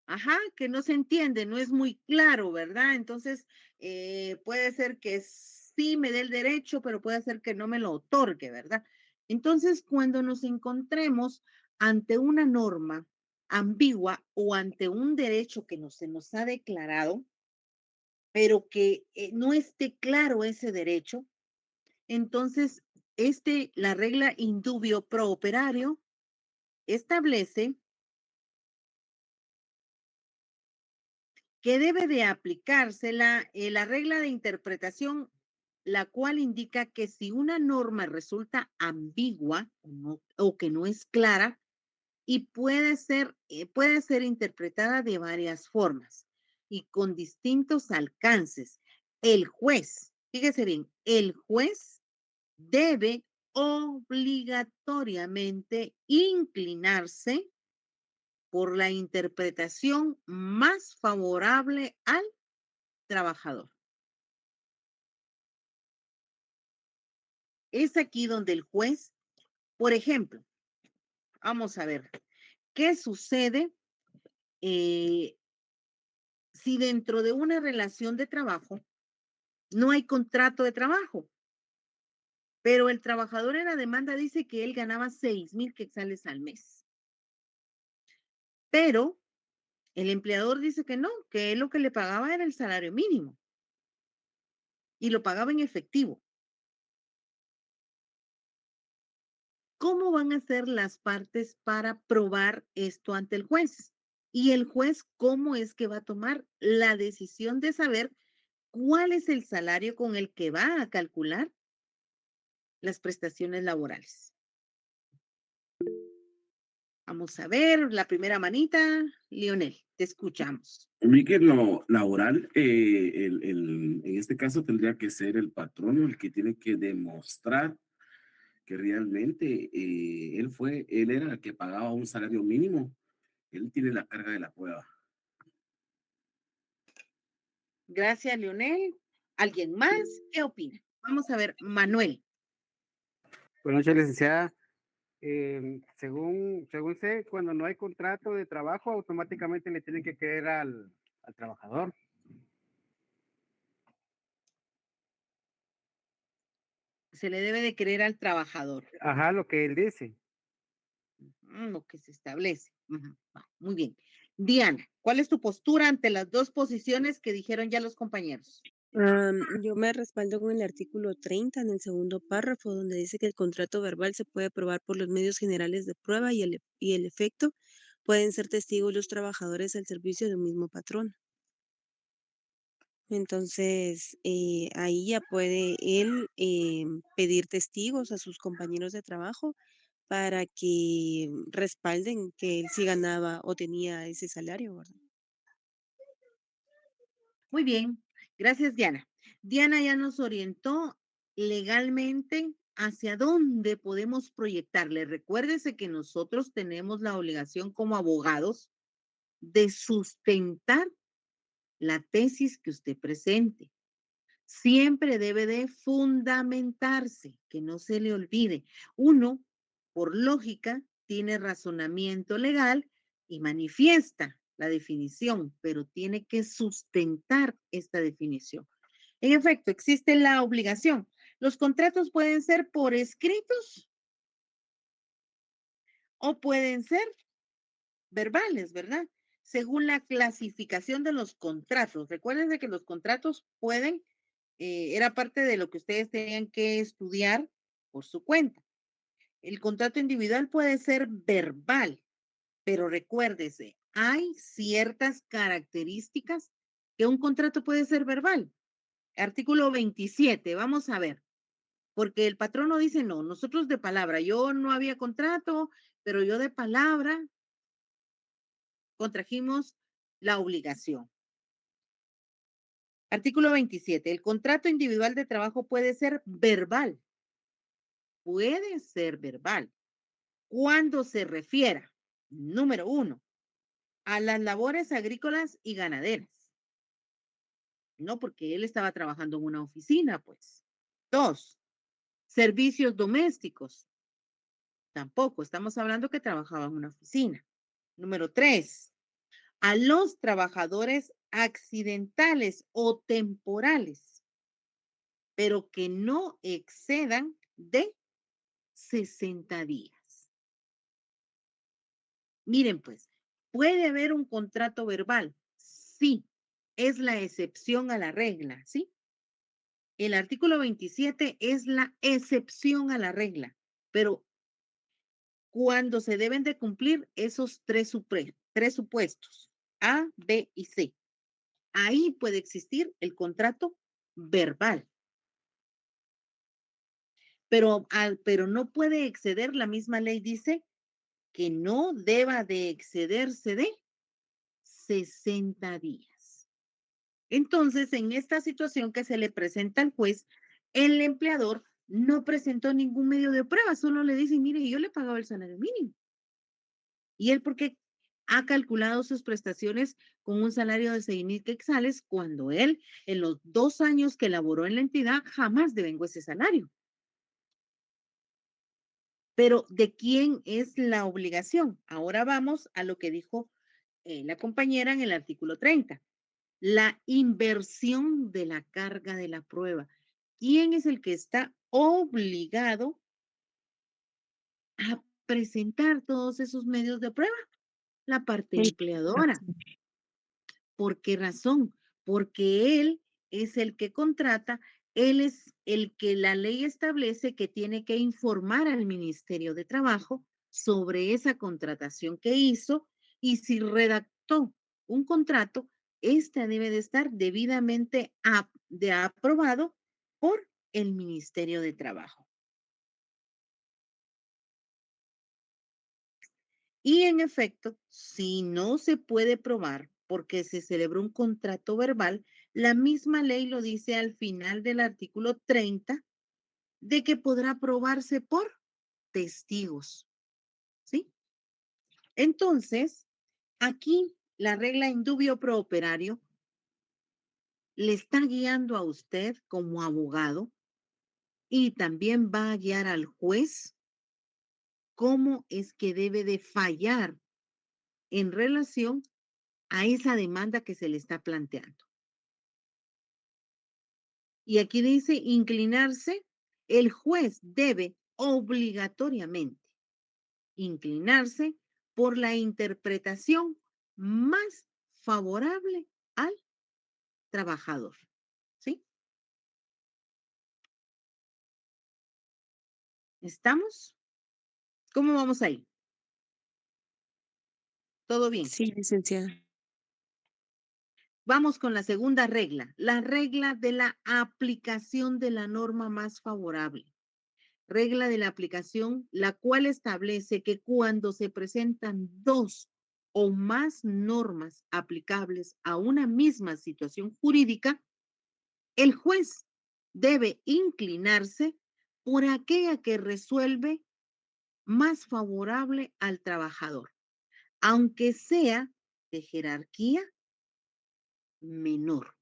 Ajá, que no se entiende, no es muy claro, ¿verdad? Entonces, puede ser que sí me dé el derecho, pero puede ser que no me lo otorgue, ¿verdad? Entonces, cuando nos encontremos ante una norma ambigua o ante un derecho que se nos ha declarado, pero que no esté claro ese derecho, entonces, la regla indubio pro operario establece que debe de aplicarse la regla de interpretación, la cual indica que si una norma resulta ambigua o que no es clara y puede ser interpretada de varias formas y con distintos alcances, el juez, fíjese bien, el juez debe obligatoriamente inclinarse por la interpretación más favorable al trabajador. Es aquí donde el juez, por ejemplo, vamos a ver, ¿qué sucede si dentro de una relación de trabajo no hay contrato de trabajo? Pero el trabajador en la demanda dice que él ganaba 6,000 quetzales al mes. Pero el empleador dice que no, que él lo que le pagaba era el salario mínimo. y lo pagaba en efectivo. ¿Cómo van a ser las partes para probar esto ante el juez? Y el juez, ¿cómo es que va a tomar la decisión de saber cuál es el salario con el que va a calcular las prestaciones laborales? Vamos a ver, la primera manita, Lionel, te escuchamos. Vi que lo laboral, en este caso tendría que ser el patrono el que tiene que demostrar que realmente él era el que pagaba un salario mínimo. Él tiene la carga de la prueba. Gracias, Lionel. ¿Alguien más? ¿Qué opina? Vamos a ver, Manuel. Buenas noches, licenciada. Según sé, cuando no hay contrato de trabajo, automáticamente le tienen que creer al trabajador. Se le debe de creer al trabajador. Ajá, lo que él dice. Lo que se establece. Muy bien. Diana, ¿cuál es tu postura ante las dos posiciones que dijeron ya los compañeros? Yo me respaldo con el artículo 30 en el segundo párrafo, donde dice que el contrato verbal se puede probar por los medios generales de prueba y el efecto pueden ser testigos los trabajadores al servicio de un mismo patrón. Entonces, ahí ya puede él pedir testigos a sus compañeros de trabajo para que respalden que él sí ganaba o tenía ese salario, ¿verdad? Muy bien. Gracias, Diana. Diana ya nos orientó legalmente hacia dónde podemos proyectarle. Recuérdese que nosotros tenemos la obligación como abogados de sustentar la tesis que usted presente. Siempre debe de fundamentarse, que no se le olvide. Uno, por lógica, tiene razonamiento legal y manifiesta la definición, pero tiene que sustentar esta definición. En efecto, existe la obligación. Los contratos pueden ser por escritos o pueden ser verbales, ¿verdad? Según la clasificación de los contratos. Recuerden que los contratos pueden era parte de lo que ustedes tenían que estudiar por su cuenta. El contrato individual puede ser verbal, pero recuérdese, hay ciertas características que un contrato puede ser verbal. Artículo 27, vamos a ver, porque el patrono dice, no, nosotros de palabra, yo no había contrato, pero yo de palabra contrajimos la obligación. Artículo 27, el contrato individual de trabajo puede ser verbal. Puede ser verbal cuando se refiera, número 1, a las labores agrícolas y ganaderas. No, porque él estaba trabajando en una oficina, pues. 2, servicios domésticos. Tampoco, estamos hablando que trabajaba en una oficina. Número 3, a los trabajadores accidentales o temporales, pero que no excedan de 60 días. Miren, pues, ¿puede haber un contrato verbal? Sí, es la excepción a la regla, ¿sí? El artículo 27 es la excepción a la regla, pero cuando se deben de cumplir esos tres supuestos, A, B y C, ahí puede existir el contrato verbal, pero no puede exceder, la misma ley dice que no deba de excederse de 60 días. Entonces, en esta situación que se le presenta al juez, el empleador no presentó ningún medio de prueba, solo le dice, mire, yo le pagaba el salario mínimo. Y él porque ha calculado sus prestaciones con un salario de 6,000 quetzales cuando él, en los 2 años que laboró en la entidad, jamás devengó ese salario. Pero, ¿de quién es la obligación? Ahora vamos a lo que dijo la compañera en el artículo 30. La inversión de la carga de la prueba. ¿Quién es el que está obligado a presentar todos esos medios de prueba? La parte empleadora. ¿Por qué razón? Porque él es el que contrata él es el que la ley establece que tiene que informar al Ministerio de Trabajo sobre esa contratación que hizo y si redactó un contrato, este debe de estar debidamente aprobado por el Ministerio de Trabajo. Y en efecto, si no se puede probar porque se celebró un contrato verbal, la misma ley lo dice al final del artículo 30 de que podrá probarse por testigos, ¿sí? Entonces, aquí la regla indubio pro operario le está guiando a usted como abogado y también va a guiar al juez cómo es que debe de fallar en relación a esa demanda que se le está planteando. Y aquí dice inclinarse, el juez debe obligatoriamente inclinarse por la interpretación más favorable al trabajador, ¿sí? ¿Estamos? ¿Cómo vamos ahí? ¿Todo bien? Sí, licenciada. Vamos con la segunda regla, la regla de la aplicación de la norma más favorable. Regla de la aplicación, la cual establece que cuando se presentan dos o más normas aplicables a una misma situación jurídica, el juez debe inclinarse por aquella que resuelve más favorable al trabajador, aunque sea de jerarquía menor.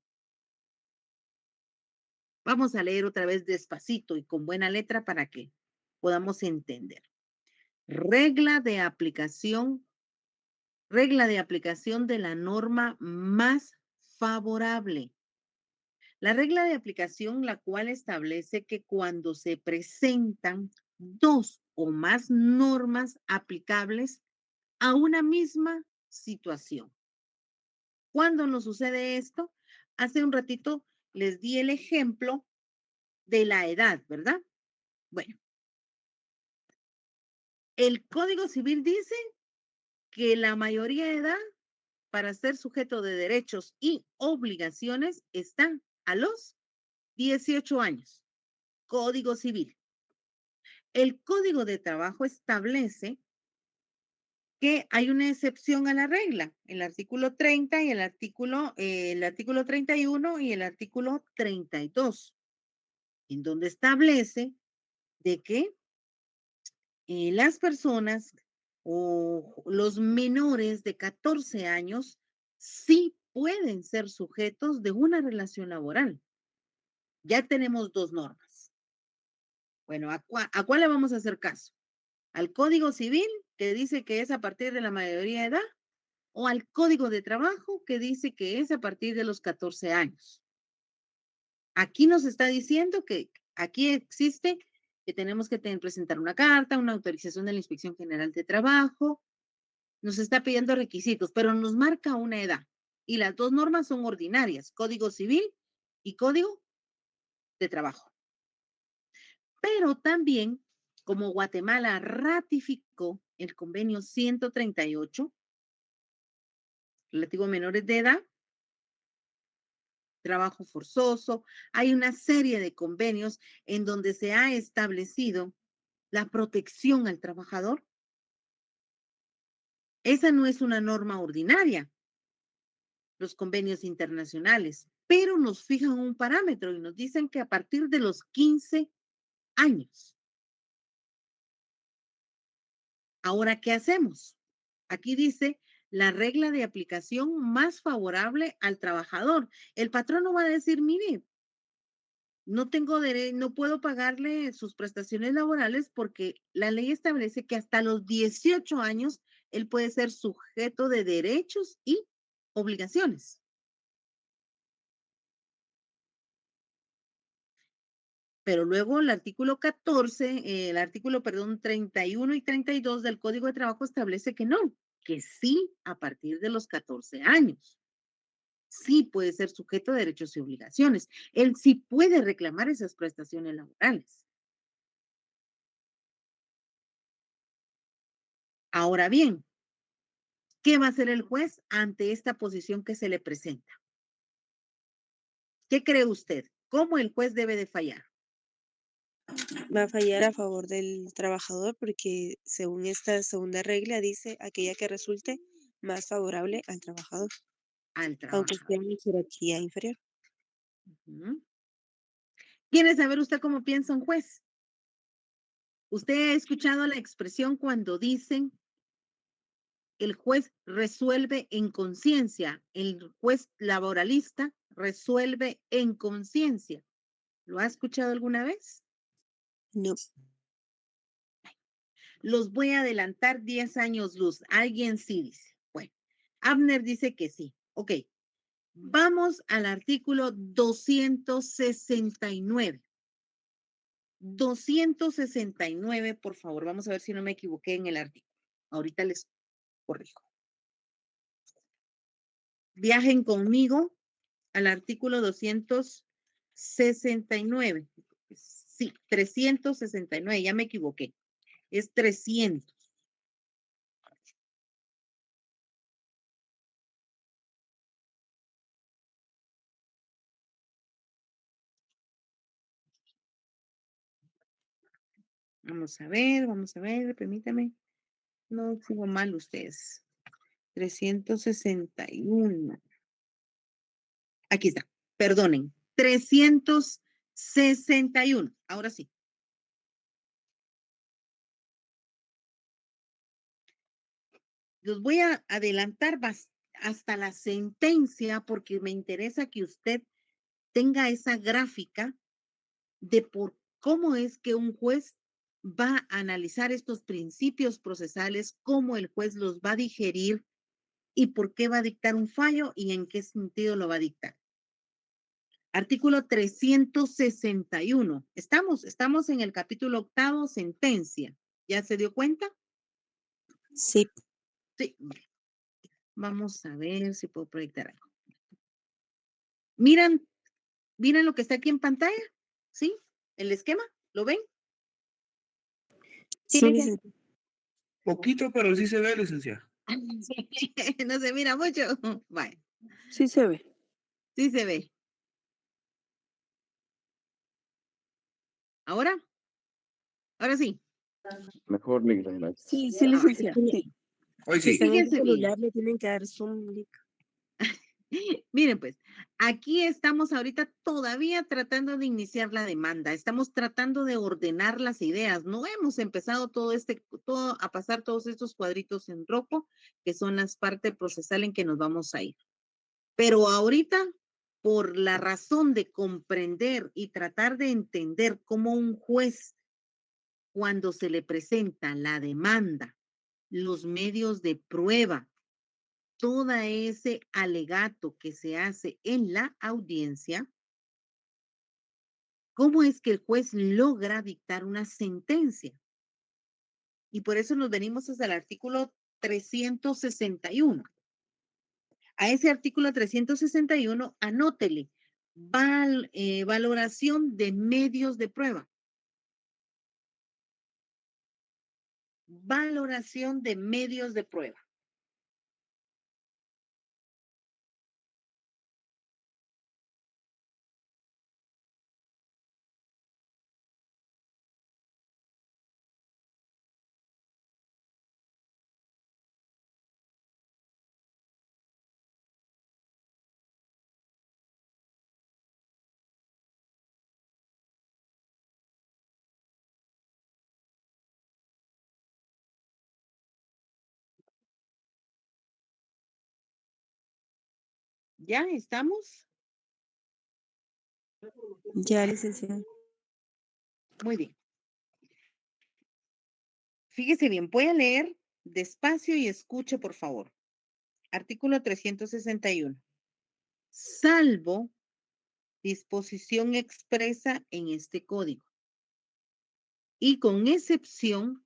Vamos a leer otra vez despacito y con buena letra para que podamos entender. Regla de aplicación de la norma más favorable. La regla de aplicación, la cual establece que cuando se presentan dos o más normas aplicables a una misma situación. ¿Cuándo nos sucede esto? Hace un ratito les di el ejemplo de la edad, ¿verdad? Bueno, el Código Civil dice que la mayoría de edad para ser sujeto de derechos y obligaciones está a los 18 años. Código Civil. El Código de Trabajo establece que hay una excepción a la regla, el artículo 30 y el artículo 31 y el artículo 32, en donde establece de que las personas o los menores de 14 años sí pueden ser sujetos de una relación laboral. Ya tenemos dos normas. Bueno, ¿a cuál le vamos a hacer caso? ¿Al Código Civil, que dice que es a partir de la mayoría de edad? ¿O al Código de Trabajo, que dice que es a partir de los 14 años? Aquí nos está diciendo que aquí existe que tenemos que presentar una carta, una autorización de la Inspección General de Trabajo, nos está pidiendo requisitos, pero nos marca una edad. Y las dos normas son ordinarias, Código Civil y Código de Trabajo. Pero también, como Guatemala ratificó el convenio 138, relativo a menores de edad, trabajo forzoso, hay una serie de convenios en donde se ha establecido la protección al trabajador. Esa no es una norma ordinaria, los convenios internacionales, pero nos fijan un parámetro y nos dicen que a partir de los 15 años. Ahora, ¿qué hacemos? Aquí dice la regla de aplicación más favorable al trabajador. El patrón no va a decir, mire, no tengo derecho, no puedo pagarle sus prestaciones laborales porque la ley establece que hasta los 18 años él puede ser sujeto de derechos y obligaciones. Pero luego el artículo 14, perdón, 31 y 32 del Código de Trabajo establece que no, que sí a partir de los 14 años. sí puede ser sujeto de derechos y obligaciones. Él sí puede reclamar esas prestaciones laborales. Ahora bien, ¿qué va a hacer el juez ante esta posición que se le presenta? ¿Qué cree usted? ¿Cómo el juez debe de fallar? Va a fallar a favor del trabajador porque según esta segunda regla dice aquella que resulte más favorable al trabajador, Al aunque trabajador. esté en jerarquía inferior. Ujú. ¿Quiere saber usted cómo piensa un juez? ¿Usted ha escuchado la expresión cuando dicen el juez resuelve en conciencia? El juez laboralista resuelve en conciencia. ¿Lo ha escuchado alguna vez? No. Los voy a adelantar 10 años luz. Alguien sí dice. Bueno, Abner dice que sí. Ok. Vamos al artículo 269. 269, por favor. Vamos a ver si no me equivoqué en el artículo. Ahorita les corrijo. Viajen conmigo al artículo 269. Sí, 369, ya me equivoqué. Es 300. Vamos a ver, permítame. No sigo mal ustedes. 361. Aquí está, perdonen. 361. Ahora sí. Los voy a adelantar hasta la sentencia porque me interesa que usted tenga esa gráfica de por cómo es que un juez va a analizar estos principios procesales, cómo el juez los va a digerir y por qué va a dictar un fallo y en qué sentido lo va a dictar. Artículo 361. Estamos en el capítulo 8, sentencia. ¿Ya se dio cuenta? Sí. Sí. Vamos a ver si puedo proyectar algo. ¿Miran lo que está aquí en pantalla? ¿Sí? ¿El esquema? ¿Lo ven? Sí, licenciada. Poquito, pero sí se ve, licenciada. No se mira mucho. Vale. Sí se ve. Sí se ve. ¿Ahora? Ahora sí. Mejor, Miguel. Sí, sí, Ah, licenciada. Sí. Hoy Si sí. están en el fíjense bien. celular, le tienen que dar zoom. Miren, pues, aquí estamos ahorita todavía tratando de iniciar la demanda. Estamos tratando de ordenar las ideas. No hemos empezado todo a pasar todos estos cuadritos en rojo, que son las partes procesales en que nos vamos a ir. Pero ahorita, por la razón de comprender y tratar de entender cómo un juez, cuando se le presenta la demanda, los medios de prueba, todo ese alegato que se hace en la audiencia, ¿cómo es que el juez logra dictar una sentencia? Y por eso nos venimos hasta el artículo 361. A ese artículo 361, anótele, valoración de medios de prueba. Valoración de medios de prueba. ¿Ya estamos? Ya, licenciada. Muy bien. Fíjese bien, voy a leer despacio y escuche, por favor. Artículo 361. Salvo disposición expresa en este código y con excepción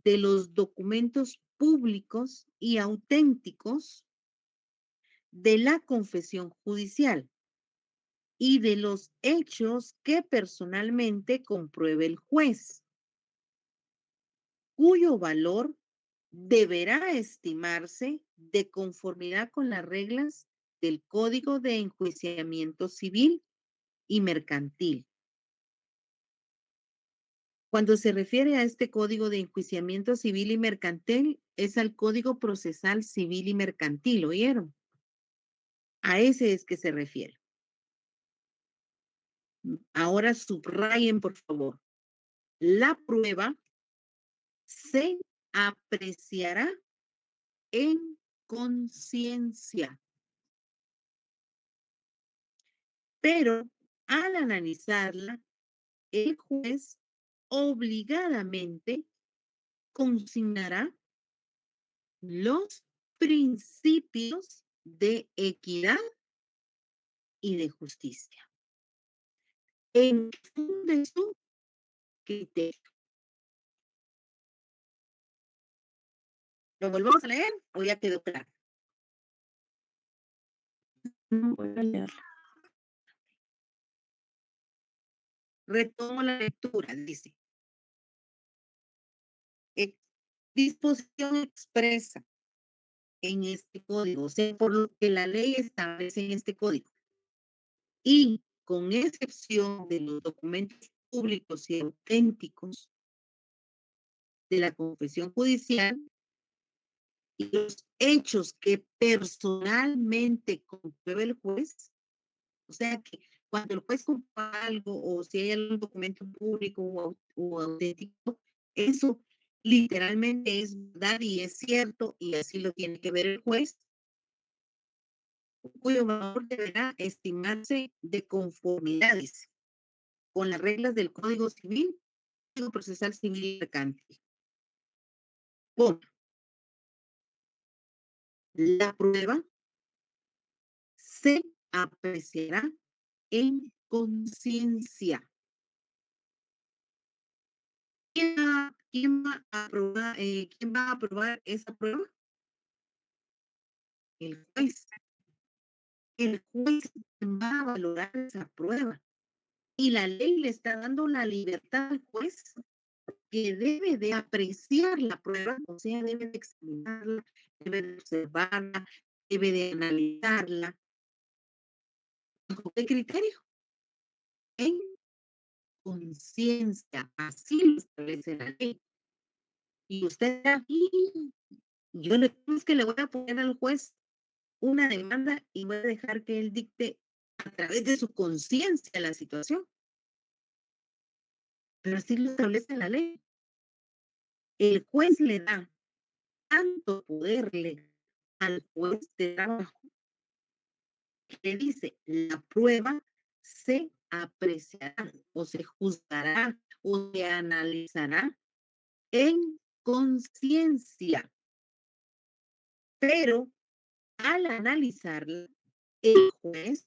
de los documentos públicos y auténticos de la confesión judicial y de los hechos que personalmente compruebe el juez, cuyo valor deberá estimarse de conformidad con las reglas del Código de Enjuiciamiento Civil y Mercantil. Cuando se refiere a este Código de Enjuiciamiento Civil y Mercantil, es al Código Procesal Civil y Mercantil, ¿oyeron? A ese es que se refiere. Ahora subrayen, por favor. La prueba se apreciará en conciencia, pero al analizarla, el juez obligadamente consignará los principios de equidad y de justicia en función de su criterio. ¿Lo volvemos a leer o ya quedó claro? No voy a leerlo. Retomo la lectura, dice. Disposición expresa en este código, o sea, por lo que la ley establece en este código. Y con excepción de los documentos públicos y auténticos de la confesión judicial y los hechos que personalmente compruebe el juez, o sea que cuando el juez comprueba algo o si hay algún documento público o auténtico, eso literalmente es verdad y es cierto y así lo tiene que ver el juez, cuyo valor deberá estimarse de conformidades con las reglas del Código Civil, Código Procesal Civil y Mercantil. Punto. La prueba se apreciará en conciencia. ¿Quién va a aprobar esa prueba? El juez. El juez va a valorar esa prueba. Y la ley le está dando la libertad al juez que debe de apreciar la prueba, o sea, debe de examinarla, debe de observarla, debe de analizarla. ¿Bajo qué criterio? En conciencia. Así lo establece la ley. Y usted dirá, yo es que le voy a poner al juez una demanda y voy a dejar que él dicte a través de su conciencia la situación. Pero así lo establece la ley. El juez le da tanto poder legal al juez de trabajo que dice, la prueba se apreciará o se juzgará o se analizará en conciencia. Pero al analizarla, el juez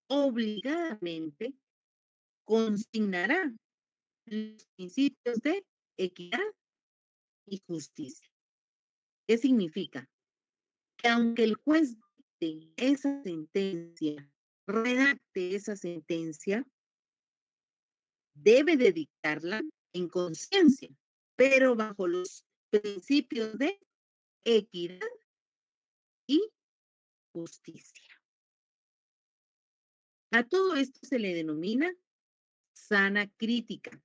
obligadamente consignará los principios de equidad y justicia. ¿Qué significa? Que aunque el juez dicte esa sentencia, redacte esa sentencia, debe de dictarla en conciencia, pero bajo los principios de equidad y justicia. A todo esto se le denomina sana crítica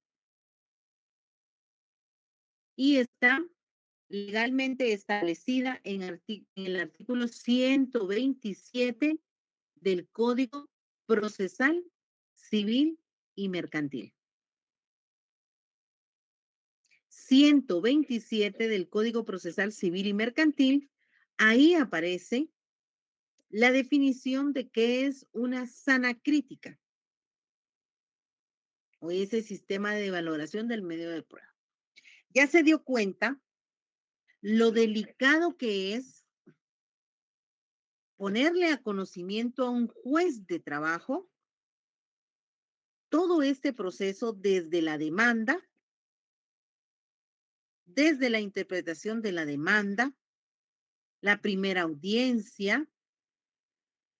y está legalmente establecida en el artículo 127 del Código Procesal Civil y Mercantil. 127 del Código Procesal Civil y Mercantil, ahí aparece la definición de qué es una sana crítica o ese sistema de valoración del medio de prueba. Ya se dio cuenta lo delicado que es ponerle a conocimiento a un juez de trabajo todo este proceso desde la demanda, desde la interpretación de la demanda, la primera audiencia,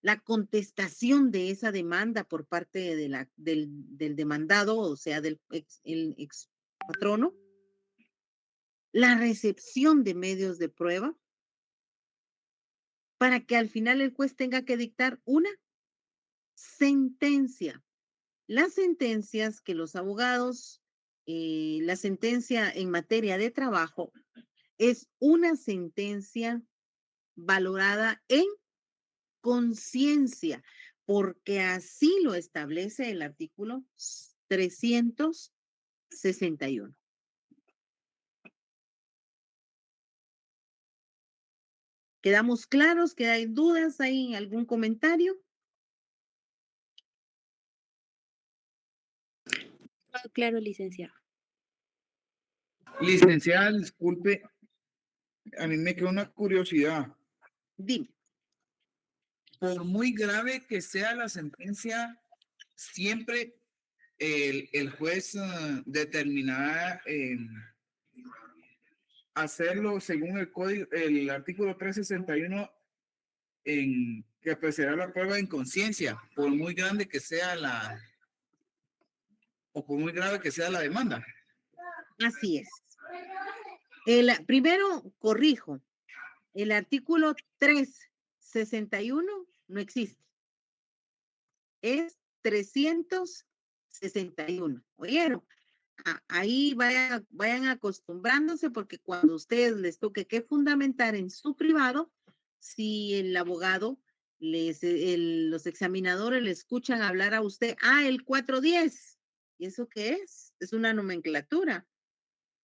la contestación de esa demanda por parte del demandado, o sea, el ex patrono, la recepción de medios de prueba, para que al final el juez tenga que dictar una sentencia. Las sentencias que los abogados, la sentencia en materia de trabajo es una sentencia valorada en conciencia, porque así lo establece el artículo 361. ¿Quedamos claros? ¿Hay dudas? ¿Hay algún comentario? Todo claro, licenciada. Licenciada, disculpe, a mí me queda una curiosidad. Dime. Por muy grave que sea la sentencia, siempre el juez determinará hacerlo según el código, el artículo 361, en que apreciará la prueba en conciencia, por muy grande que sea o por muy grave que sea la demanda. Así es. Primero, corrijo, el artículo 361 no existe. Es 361. ¿Oyeron? Ahí vayan acostumbrándose, porque cuando a ustedes les toque que fundamentar en su privado, si el abogado, los examinadores le escuchan hablar a usted, el 410, ¿y eso qué es? Es una nomenclatura.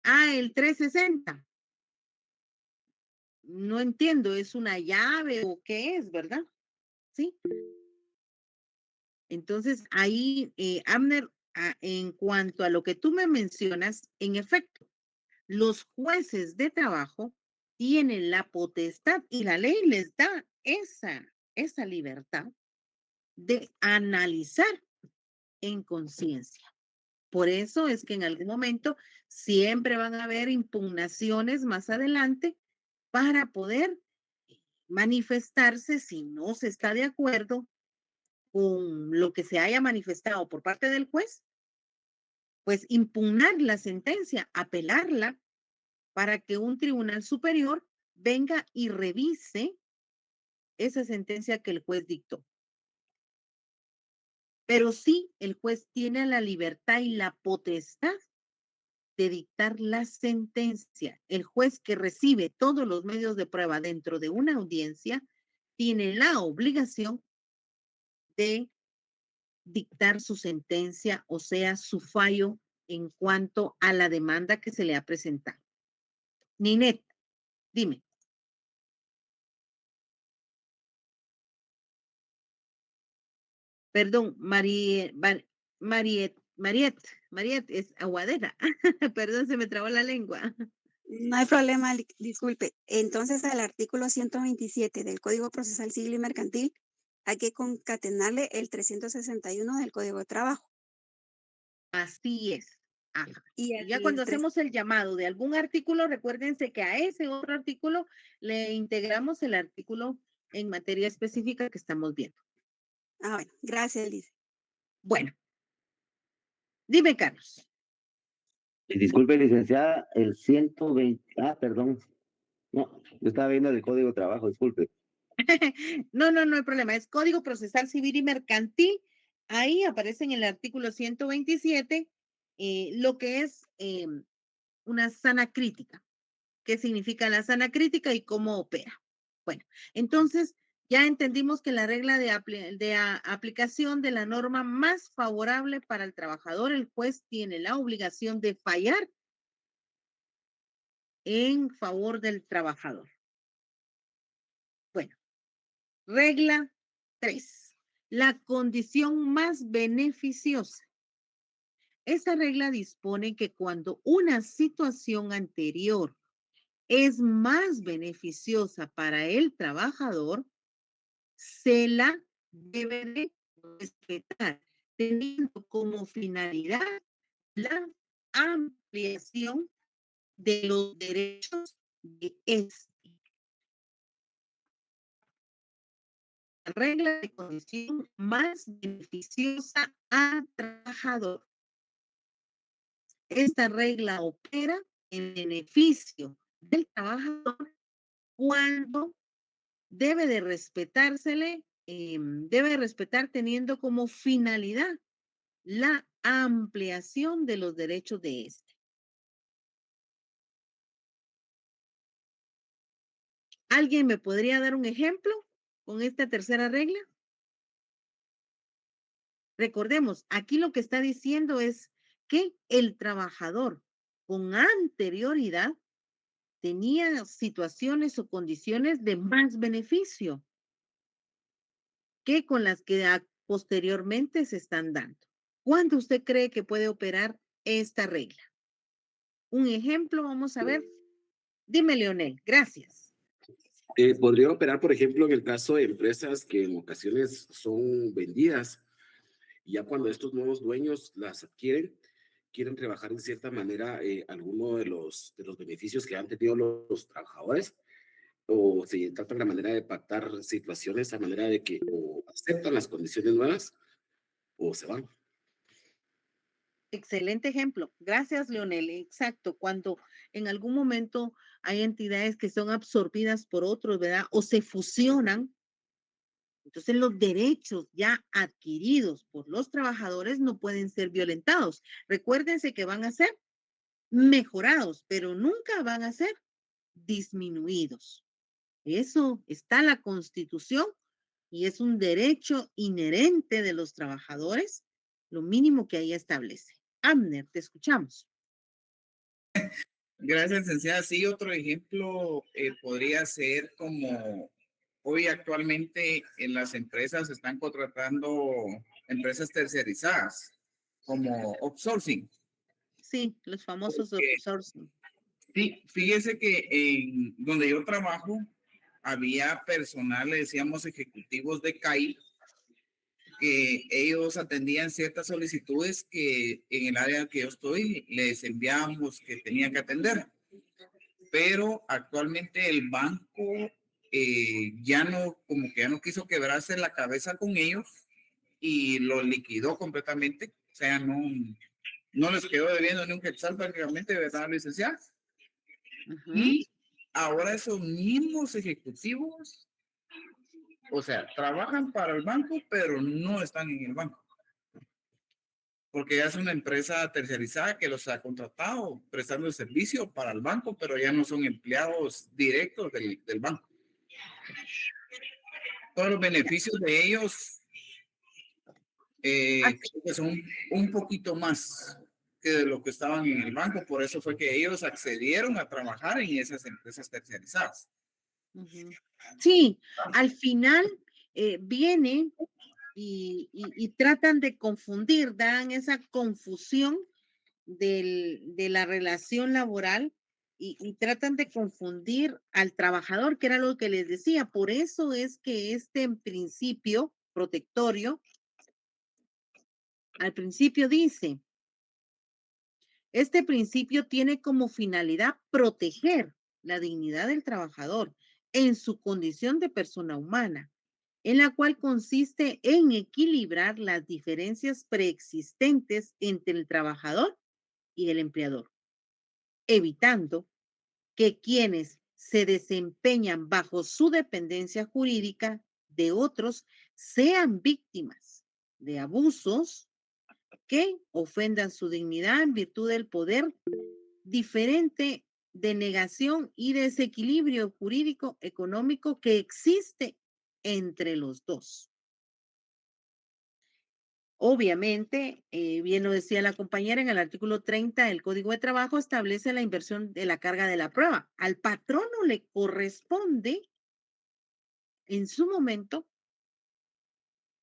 El 360. No entiendo, ¿es una llave o qué es, verdad? Sí. Entonces, ahí, Abner, en cuanto a lo que tú me mencionas, en efecto, los jueces de trabajo tienen la potestad y la ley les da esa libertad de analizar en conciencia. Por eso es que en algún momento siempre van a haber impugnaciones más adelante para poder manifestarse si no se está de acuerdo con lo que se haya manifestado por parte del juez, pues impugnar la sentencia, apelarla para que un tribunal superior venga y revise esa sentencia que el juez dictó. Pero sí, el juez tiene la libertad y la potestad de dictar la sentencia. El juez que recibe todos los medios de prueba dentro de una audiencia tiene la obligación de dictar su sentencia, o sea, su fallo en cuanto a la demanda que se le ha presentado. Ninet, dime. Perdón, Mariet es aguadera. Perdón, se me trabó la lengua. No hay problema, disculpe. Entonces, al artículo 127 del Código Procesal Civil y Mercantil, hay que concatenarle el 361 del Código de Trabajo. Así es. Ajá. Y Y ya cuando hacemos el llamado de algún artículo, recuérdense que a ese otro artículo le integramos el artículo en materia específica que estamos viendo. Bueno, gracias, Liz. Bueno, dime, Carlos. Disculpe, licenciada, el 120, perdón. No, yo estaba viendo el Código de Trabajo, disculpe. No hay problema. Es Código Procesal Civil y Mercantil. Ahí aparece en el artículo 127 lo que es una sana crítica. ¿Qué significa la sana crítica y cómo opera? Bueno, entonces ya entendimos que la regla de aplicación de la norma más favorable para el trabajador, el juez tiene la obligación de fallar en favor del trabajador. Bueno, regla 3. La condición más beneficiosa. Esta regla dispone que cuando una situación anterior es más beneficiosa para el trabajador, se la debe de respetar, teniendo como finalidad la ampliación de los derechos de este. regla de condición más beneficiosa al trabajador. Esta regla opera en beneficio del trabajador cuando debe de respetársele, debe respetar teniendo como finalidad la ampliación de los derechos de éste. ¿Alguien me podría dar un ejemplo con esta tercera regla? Recordemos, aquí lo que está diciendo es que el trabajador con anterioridad tenía situaciones o condiciones de más beneficio que con las que posteriormente se están dando. ¿Cuándo usted cree que puede operar esta regla? Un ejemplo, vamos a ver. Dime, Leonel, gracias. Podría operar, por ejemplo, en el caso de empresas que en ocasiones son vendidas, y ya cuando estos nuevos dueños las adquieren, quieren rebajar de cierta manera alguno de los beneficios que han tenido los trabajadores, o se trata la manera de pactar situaciones a manera de que o aceptan las condiciones nuevas o se van. Excelente ejemplo. Gracias, Leonel. Exacto. Cuando en algún momento hay entidades que son absorbidas por otros, ¿verdad? O se fusionan, entonces los derechos ya adquiridos por los trabajadores no pueden ser violentados. Recuérdense que van a ser mejorados, pero nunca van a ser disminuidos. Eso está en la Constitución y es un derecho inherente de los trabajadores, lo mínimo que ahí establece. Abner, te escuchamos. Gracias, licenciada. Sí, otro ejemplo podría ser como hoy actualmente en las empresas están contratando empresas tercerizadas como outsourcing. Sí, los famosos Porque, outsourcing. sí, fíjese que en donde yo trabajo había personal, le decíamos ejecutivos de CAI, que ellos atendían ciertas solicitudes que en el área que yo estoy les enviamos que tenían que atender. Pero actualmente el banco ya no, como que ya no quiso quebrarse la cabeza con ellos y lo liquidó completamente. O sea, no les quedó debiendo ni un quetzal prácticamente, ¿verdad, licenciada? Y ahora esos mismos ejecutivos, o sea, trabajan para el banco, pero no están en el banco. Porque ya es una empresa tercerizada que los ha contratado prestando el servicio para el banco, pero ya no son empleados directos del banco. Todos los beneficios de ellos creo que son un poquito más que de lo que estaban en el banco. Por eso fue que ellos accedieron a trabajar en esas empresas tercerizadas. Sí, al final viene y tratan de confundir, dan esa confusión de la relación laboral y tratan de confundir al trabajador, que era lo que les decía. Por eso es que este principio protectorio, al principio dice, este principio tiene como finalidad proteger la dignidad del trabajador en su condición de persona humana, en la cual consiste en equilibrar las diferencias preexistentes entre el trabajador y el empleador, evitando que quienes se desempeñan bajo su dependencia jurídica de otros sean víctimas de abusos que ofendan su dignidad en virtud del poder diferente de negación y desequilibrio jurídico económico que existe entre los dos. Obviamente, bien lo decía la compañera, en el artículo 30 del Código de Trabajo establece la inversión de la carga de la prueba. Al patrono le corresponde en su momento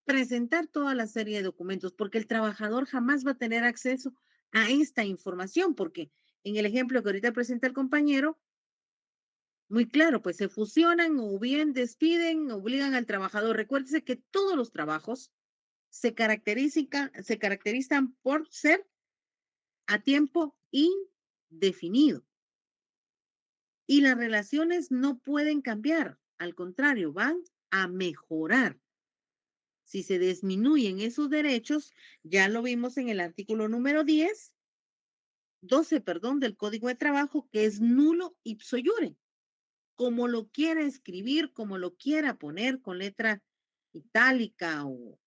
presentar toda la serie de documentos, porque el trabajador jamás va a tener acceso a esta información, porque en el ejemplo que ahorita presenta el compañero, muy claro, pues se fusionan o bien despiden, obligan al trabajador. Recuérdese que todos los trabajos se caracterizan por ser a tiempo indefinido. Y las relaciones no pueden cambiar, al contrario, van a mejorar Si se disminuyen esos derechos, ya lo vimos en el artículo número 12, perdón, del Código de Trabajo, que es nulo ipso iure. Como lo quiera escribir, como lo quiera poner con letra itálica o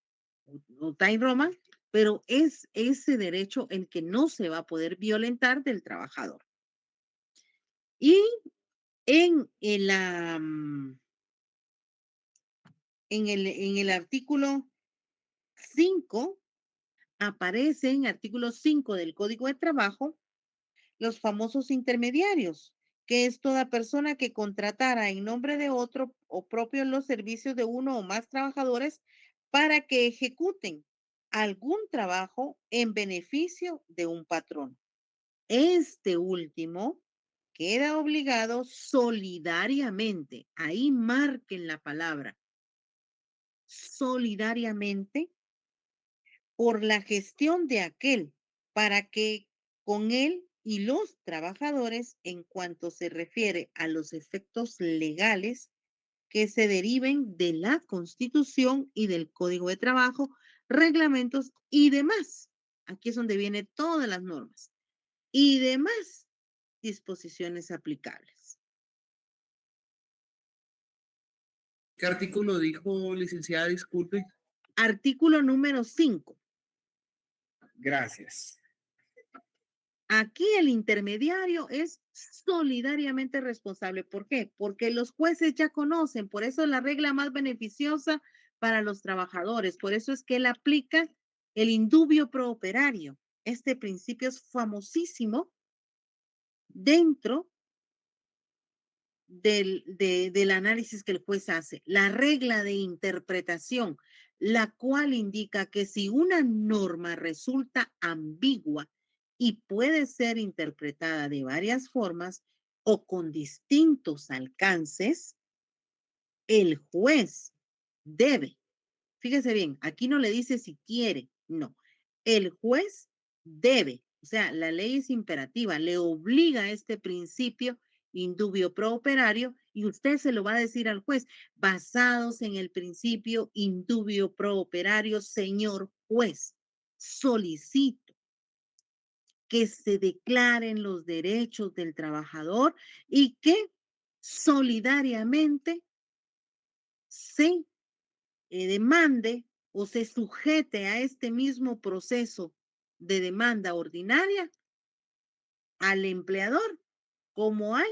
Time Roman, pero es ese derecho el que no se va a poder violentar del trabajador. Y en el artículo 5, aparece en artículo 5 del Código de Trabajo los famosos intermediarios, que es toda persona que contratara en nombre de otro o propio los servicios de uno o más trabajadores para que ejecuten algún trabajo en beneficio de un patrón. Este último queda obligado solidariamente, ahí marquen la palabra, solidariamente, por la gestión de aquel, para que con él y los trabajadores, en cuanto se refiere a los efectos legales que se deriven de la Constitución y del Código de Trabajo, reglamentos y demás. Aquí es donde vienen todas las normas y demás disposiciones aplicables. ¿Qué artículo dijo, licenciada? Disculpe. Artículo número 5. Gracias. Aquí el intermediario es solidariamente responsable. ¿Por qué? Porque los jueces ya conocen, por eso es la regla más beneficiosa para los trabajadores. Por eso es que él aplica el indubio pro operario. Este principio es famosísimo dentro del análisis que el juez hace. La regla de interpretación, la cual indica que si una norma resulta ambigua y puede ser interpretada de varias formas o con distintos alcances, el juez debe, fíjese bien, aquí no le dice si quiere, no. El juez debe, o sea, la ley es imperativa, le obliga a este principio indubio pro operario y usted se lo va a decir al juez, basados en el principio indubio pro operario, señor juez, solicito que se declaren los derechos del trabajador y que solidariamente se demande o se sujete a este mismo proceso de demanda ordinaria al empleador como al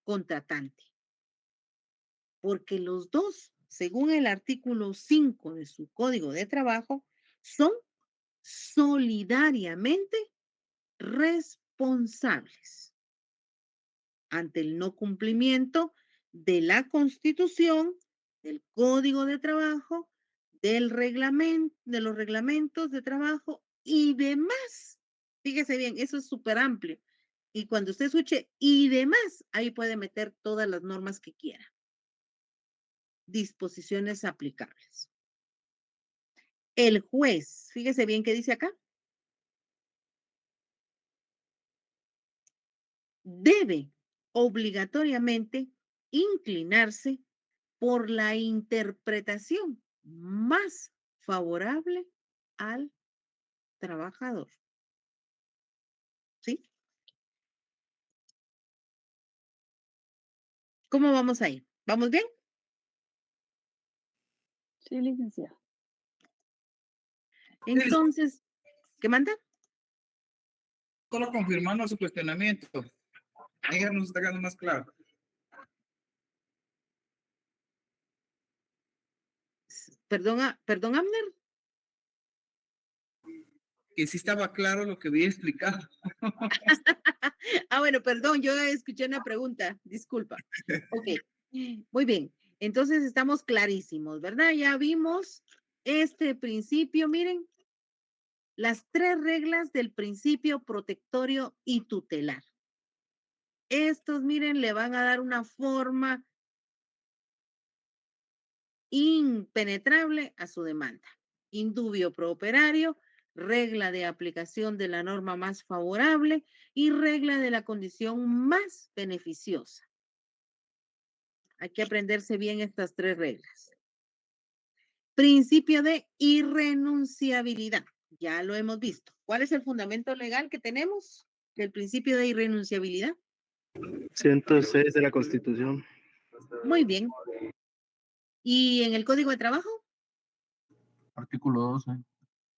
contratante. Porque los dos, según el artículo 5 de su Código de Trabajo, son solidariamente responsables ante el no cumplimiento de la Constitución, del Código de Trabajo, del reglamento, de los reglamentos de trabajo y demás. Fíjese bien, eso es súper amplio. Y cuando usted escuche y demás, ahí puede meter todas las normas que quiera. Disposiciones aplicables. El juez, fíjese bien qué dice acá, debe obligatoriamente inclinarse por la interpretación más favorable al trabajador. ¿Sí? ¿Cómo vamos ahí? ¿Vamos bien? Sí, licenciada. Entonces, ¿qué manda? Solo confirmando su cuestionamiento. Ahí ya nos está quedando más claro. Perdón, Abner. Que sí estaba claro lo que había explicado. Bueno, perdón, yo escuché una pregunta, disculpa. Ok, muy bien. Entonces estamos clarísimos, ¿verdad? Ya vimos este principio, miren, las 3 reglas del principio protectorio y tutelar. Estos, miren, le van a dar una forma impenetrable a su demanda. Indubio pro operario, regla de aplicación de la norma más favorable y regla de la condición más beneficiosa. Hay que aprenderse bien estas 3 reglas. Principio de irrenunciabilidad. Ya lo hemos visto. ¿Cuál es el fundamento legal que tenemos del principio de irrenunciabilidad? 106 de la Constitución. Muy bien. ¿Y en el Código de Trabajo? Artículo 12.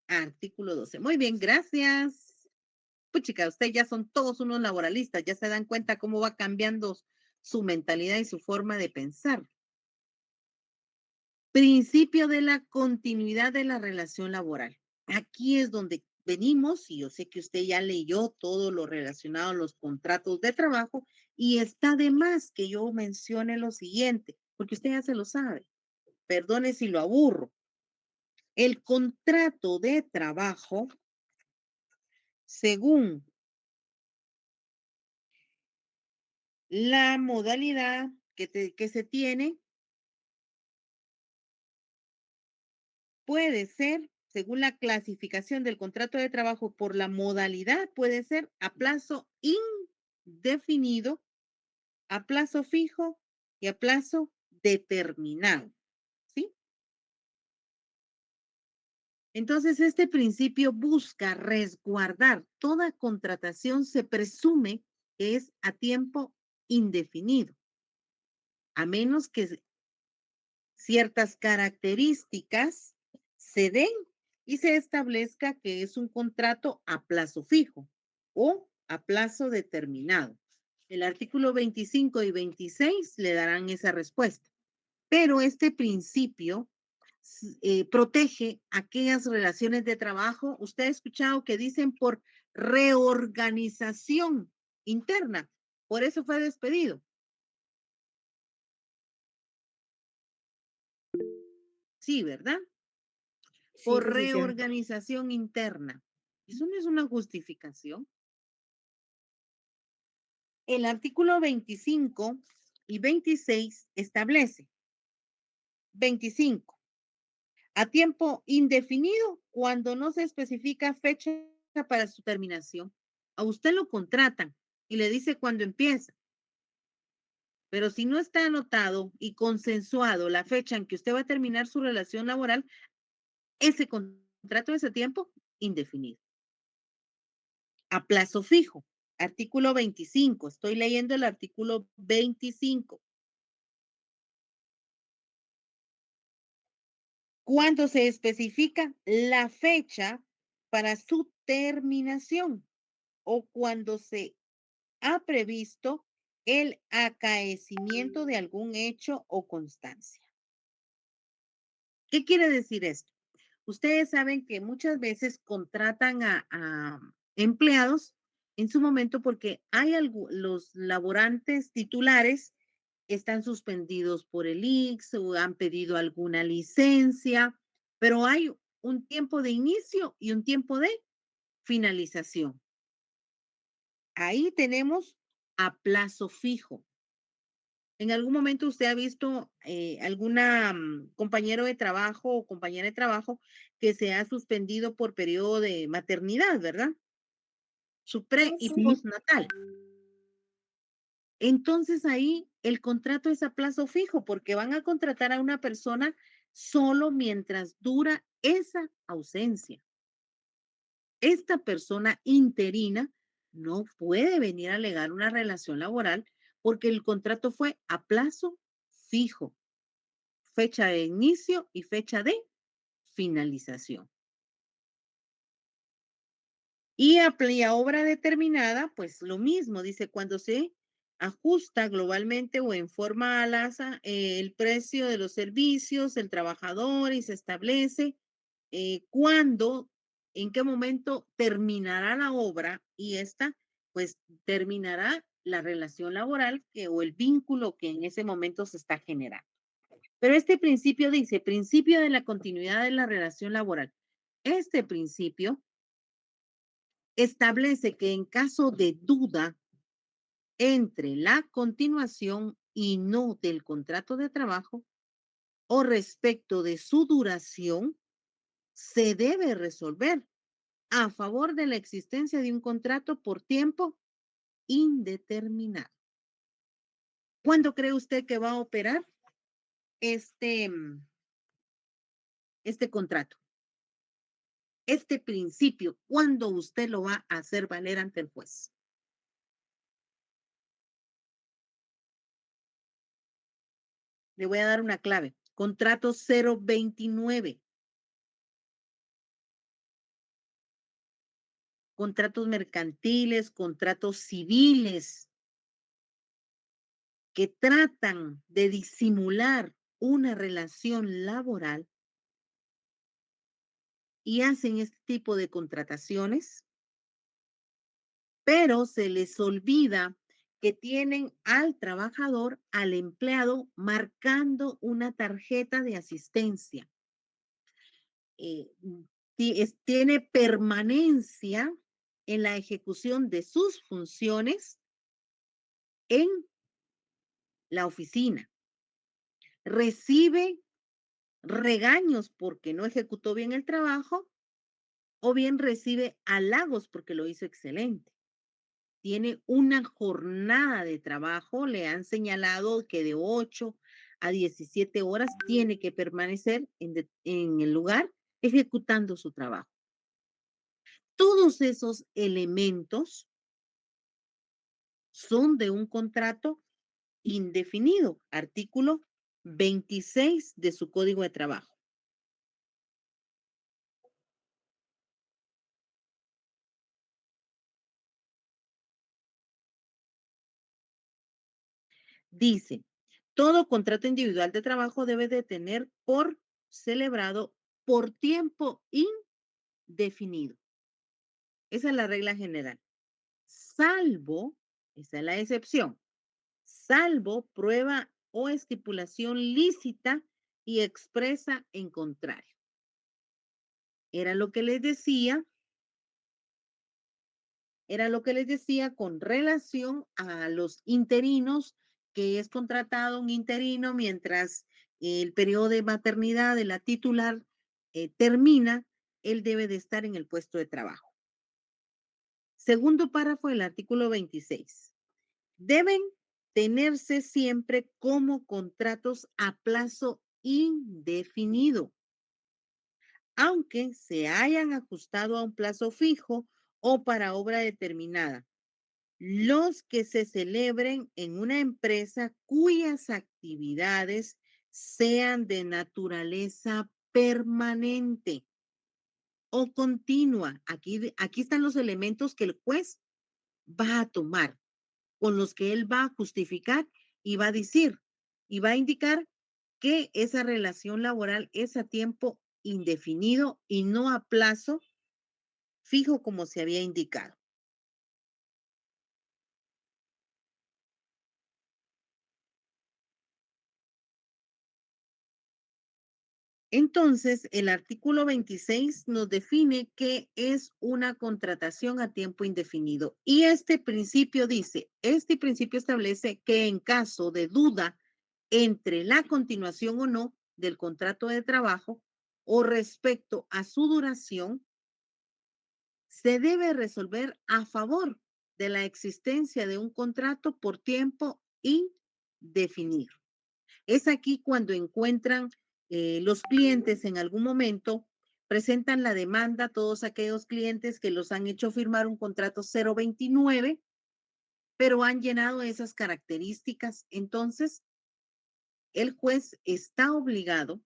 Artículo 12. Muy bien, gracias. Pues chica, ustedes ya son todos unos laboralistas, ya se dan cuenta cómo va cambiando su mentalidad y su forma de pensar. Principio de la continuidad de la relación laboral. Aquí es donde venimos, y yo sé que usted ya leyó todo lo relacionado a los contratos de trabajo, y está de más que yo mencione lo siguiente, porque usted ya se lo sabe. Perdone si lo aburro. El contrato de trabajo, según la modalidad que se tiene, puede ser, según la clasificación del contrato de trabajo por la modalidad, puede ser a plazo indefinido, a plazo fijo y a plazo determinado, ¿sí? Entonces, este principio busca resguardar toda contratación, se presume que es a tiempo indefinido, a menos que ciertas características se den y se establezca que es un contrato a plazo fijo o a plazo determinado. El artículo 25 y 26 le darán esa respuesta. Pero este principio protege aquellas relaciones de trabajo. Usted ha escuchado que dicen por reorganización interna. Por eso fue despedido. Sí, ¿verdad? Sí, Por licenciada. reorganización interna. Eso no es una justificación. El artículo 25 y 26 establece 25. A tiempo indefinido cuando no se especifica fecha para su terminación. A usted lo contratan y le dice cuándo empieza. Pero si no está anotado y consensuado la fecha en que usted va a terminar su relación laboral, ese contrato es a tiempo indefinido. A plazo fijo. Artículo 25. Estoy leyendo el artículo 25. Cuando se especifica la fecha para su terminación o cuando se ha previsto el acaecimiento de algún hecho o constancia. ¿Qué quiere decir esto? Ustedes saben que muchas veces contratan a empleados en su momento porque hay los laborantes titulares están suspendidos por el ICS o han pedido alguna licencia, pero hay un tiempo de inicio y un tiempo de finalización. Ahí tenemos a plazo fijo. ¿En algún momento usted ha visto alguna compañero de trabajo o compañera de trabajo que se ha suspendido por periodo de maternidad, verdad? Su pre y Sí, postnatal. Entonces ahí el contrato es a plazo fijo porque van a contratar a una persona solo mientras dura esa ausencia. Esta persona interina no puede venir a alegar una relación laboral porque el contrato fue a plazo fijo, fecha de inicio y fecha de finalización. Y a obra determinada, pues lo mismo, dice, cuando se ajusta globalmente o en forma al alza el precio de los servicios, del trabajador y se establece cuándo, en qué momento terminará la obra y esta, pues terminará la relación laboral o el vínculo que en ese momento se está generando. Pero este principio dice, principio de la continuidad de la relación laboral. Este principio establece que en caso de duda entre la continuación y no del contrato de trabajo o respecto de su duración, se debe resolver a favor de la existencia de un contrato por tiempo indeterminado. ¿Cuándo cree usted que va a operar este este contrato, este principio, ¿cuándo usted lo va a hacer valer ante el juez? Le voy a dar una clave. Contrato 029. Contratos mercantiles, contratos civiles que tratan de disimular una relación laboral y hacen este tipo de contrataciones, pero se les olvida que tienen al trabajador, al empleado, marcando una tarjeta de asistencia. Tiene permanencia en la ejecución de sus funciones en la oficina. Recibe regaños porque no ejecutó bien el trabajo o bien recibe halagos porque lo hizo excelente. Tiene una jornada de trabajo, le han señalado que de 8 a 17 horas tiene que permanecer en el lugar ejecutando su trabajo. Todos esos elementos son de un contrato indefinido, artículo 26 de su Código de Trabajo. Dice, todo contrato individual de trabajo debe de tener por celebrado por tiempo indefinido. Esa es la regla general. Salvo, esa es la excepción, salvo prueba o estipulación lícita y expresa en contrario. Era lo que les decía con relación a los interinos, que es contratado un interino mientras el periodo de maternidad de la titular termina, él debe de estar en el puesto de trabajo. Segundo párrafo del artículo 26. Deben tenerse siempre como contratos a plazo indefinido, aunque se hayan ajustado a un plazo fijo o para obra determinada, los que se celebren en una empresa cuyas actividades sean de naturaleza permanente o continua. Aquí están los elementos que el juez va a tomar, con los que él va a justificar y va a decir y va a indicar que esa relación laboral es a tiempo indefinido y no a plazo fijo como se había indicado. Entonces, el artículo 26 nos define qué es una contratación a tiempo indefinido. Y este principio establece que en caso de duda entre la continuación o no del contrato de trabajo o respecto a su duración, se debe resolver a favor de la existencia de un contrato por tiempo indefinido. Es aquí cuando encuentran los clientes en algún momento, presentan la demanda, todos aquellos clientes que los han hecho firmar un contrato 029, pero han llenado esas características. Entonces, el juez está obligado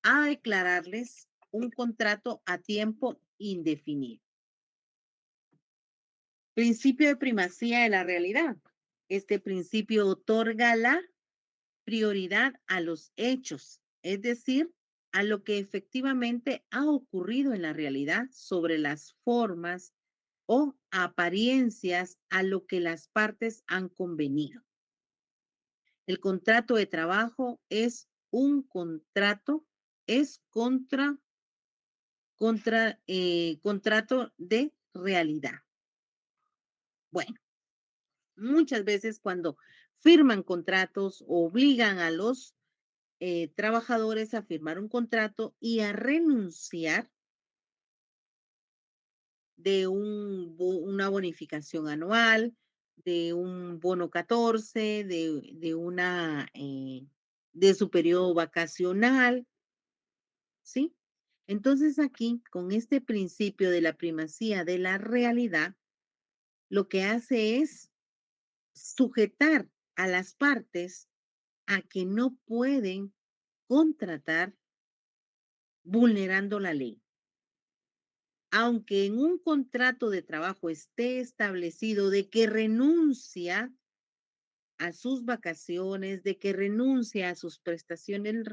a declararles un contrato a tiempo indefinido. Principio de primacía de la realidad. Este principio otorga la prioridad a los hechos, es decir, a lo que efectivamente ha ocurrido en la realidad sobre las formas o apariencias a lo que las partes han convenido. El contrato de trabajo es un contrato, es contrato de realidad. Bueno, muchas veces cuando firman contratos, obligan a los trabajadores a firmar un contrato y a renunciar de una bonificación anual, de un bono 14, de su periodo vacacional, ¿sí? Entonces aquí, con este principio de la primacía de la realidad, lo que hace es sujetar a las partes a que no pueden contratar vulnerando la ley. Aunque en un contrato de trabajo esté establecido de que renuncia a sus vacaciones, de que renuncia a sus prestaciones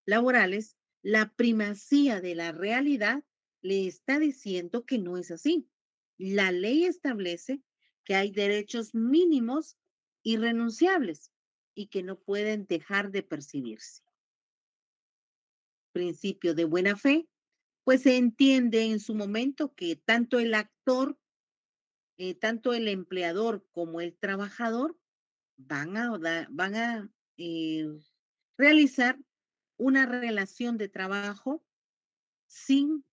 laborales, la primacía de la realidad le está diciendo que no es así. La ley establece que hay derechos mínimos irrenunciables y que no pueden dejar de percibirse. Principio de buena fe, pues se entiende en su momento que tanto el actor, tanto el empleador como el trabajador van a eh, realizar una relación de trabajo sin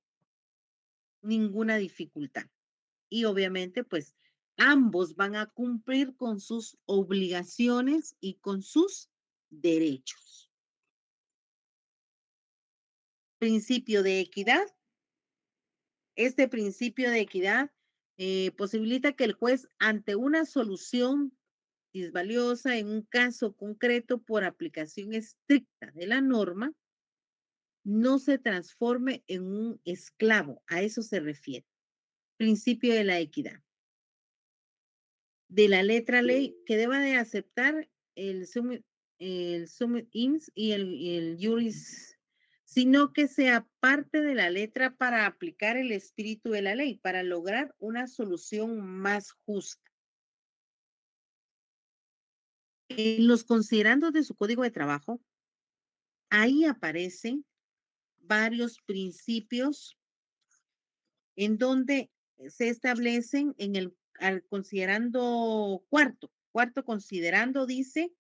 ninguna dificultad. Y obviamente, pues ambos van a cumplir con sus obligaciones y con sus derechos. Principio de equidad. Este principio de equidad posibilita que el juez, ante una solución disvaliosa en un caso concreto por aplicación estricta de la norma, no se transforme en un esclavo. A eso se refiere. Principio de la equidad. De la letra ley que deba de aceptar el sumit ins y el juris, sino que sea parte de la letra para aplicar el espíritu de la ley, para lograr una solución más justa. En los considerandos de su código de trabajo, ahí aparecen varios principios en donde se establecen en el al considerando cuarto considerando dice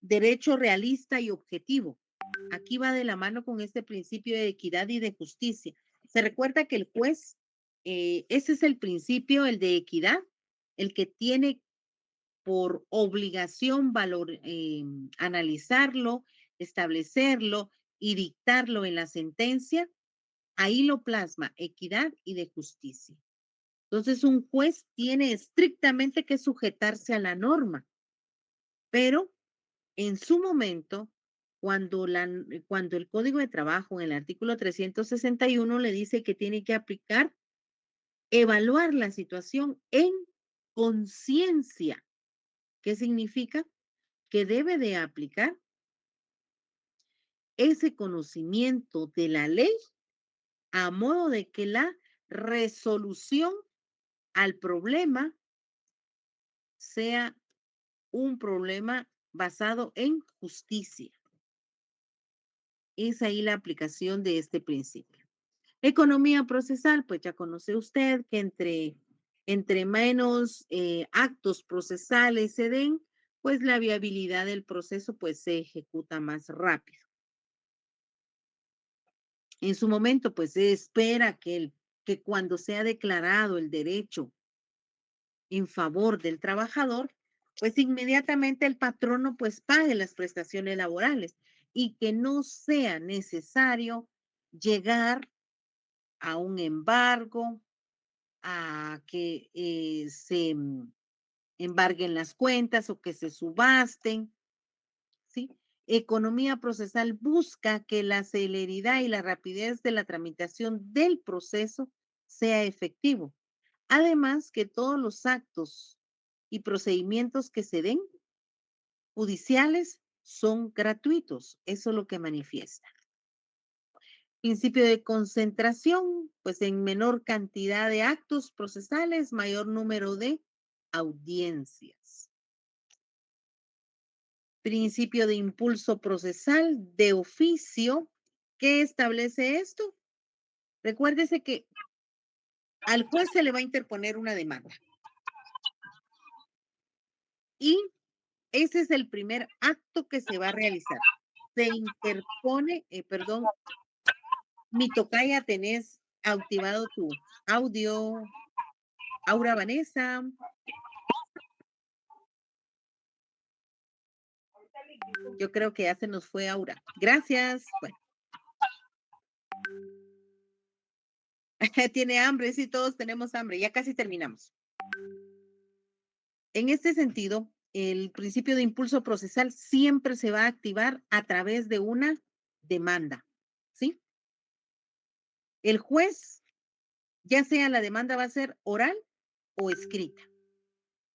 derecho realista y objetivo. Aquí va de la mano con este principio de equidad y de justicia. Se recuerda que el juez, ese es el principio, el de equidad, el que tiene por obligación analizarlo, establecerlo y dictarlo en la sentencia. Ahí lo plasma, equidad y de justicia. Entonces, un juez tiene estrictamente que sujetarse a la norma, pero en su momento, cuando el Código de Trabajo en el artículo 361 le dice que tiene que aplicar, evaluar la situación en conciencia. ¿Qué significa? Que debe de aplicar ese conocimiento de la ley a modo de que la resolución al problema sea un problema basado en justicia. Es ahí la aplicación de este principio. Economía procesal, pues ya conoce usted que entre menos actos procesales se den, pues la viabilidad del proceso pues se ejecuta más rápido. En su momento, pues se espera que cuando sea declarado el derecho en favor del trabajador, pues inmediatamente el patrono pues pague las prestaciones laborales y que no sea necesario llegar a un embargo, a que se embarguen las cuentas o que se subasten, ¿sí? Economía procesal busca que la celeridad y la rapidez de la tramitación del proceso sea efectivo. Además, que todos los actos y procedimientos que se den judiciales son gratuitos. Eso es lo que manifiesta. Principio de concentración, pues en menor cantidad de actos procesales, mayor número de audiencias. Principio de impulso procesal de oficio. ¿Qué establece esto? Recuérdese que al juez se le va a interponer una demanda. Y ese es el primer acto que se va a realizar. Se interpone, perdón, mi tocaya, tenés activado tu audio. Aura Vanessa. Yo creo que ya se nos fue Aura. Gracias. Bueno. Tiene hambre, sí, todos tenemos hambre. Ya casi terminamos. En este sentido, el principio de impulso procesal siempre se va a activar a través de una demanda, ¿sí? El juez, ya sea la demanda va a ser oral o escrita,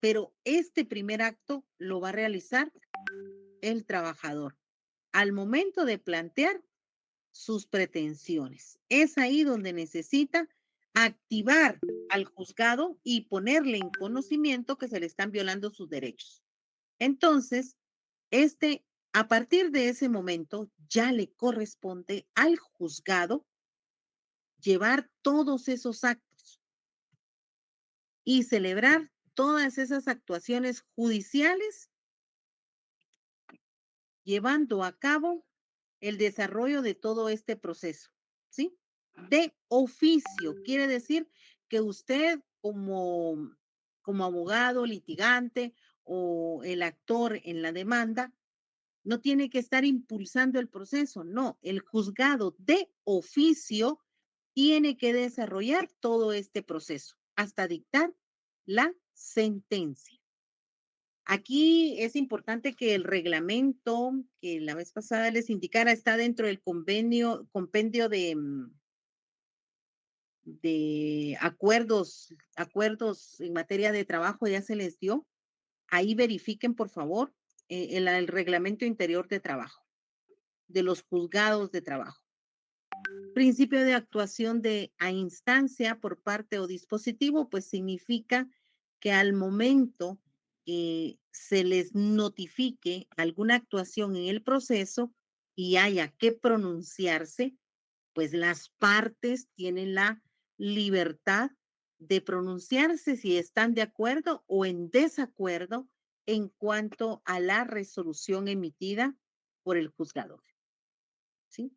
pero este primer acto lo va a realizar el trabajador al momento de plantear sus pretensiones. Es ahí donde necesita activar al juzgado y ponerle en conocimiento que se le están violando sus derechos. Entonces, a partir de ese momento, ya le corresponde al juzgado llevar todos esos actos y celebrar todas esas actuaciones judiciales, llevando a cabo el desarrollo de todo este proceso, ¿sí? De oficio, quiere decir que usted como abogado, litigante o el actor en la demanda, no tiene que estar impulsando el proceso, no, el juzgado de oficio tiene que desarrollar todo este proceso hasta dictar la sentencia. Aquí es importante que el reglamento que la vez pasada les indicara está dentro del compendio de acuerdos en materia de trabajo, ya se les dio. Ahí verifiquen, por favor, el reglamento interior de trabajo, de los juzgados de trabajo. Principio de actuación a instancia por parte o dispositivo, pues significa que al momento que se les notifique alguna actuación en el proceso y haya que pronunciarse, pues las partes tienen la libertad de pronunciarse si están de acuerdo o en desacuerdo en cuanto a la resolución emitida por el juzgador. ¿Sí?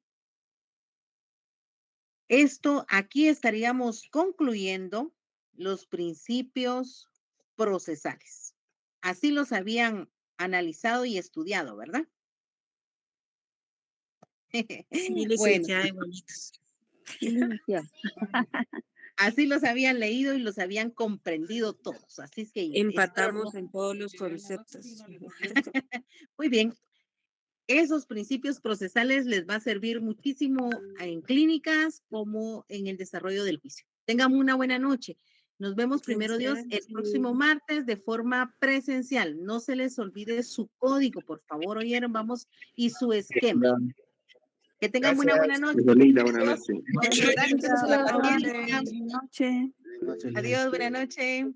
Aquí estaríamos concluyendo los principios procesales. Así los habían analizado y estudiado, ¿verdad? Sí, Bueno, licenciada, igualitos. así los habían leído y los habían comprendido todos. Así es que Empatamos en todos los conceptos. muy bien. Esos principios procesales les va a servir muchísimo en clínicas como en el desarrollo del juicio. Tengan una buena noche. Nos vemos primero Dios el próximo martes de forma presencial. No se les olvide su código, por favor, oyeron, vamos, y su esquema. Que tengan una buena noche. Linda, buenas Adiós. noches. Gracias a la familia. Buenas noches. Adiós, buena noche.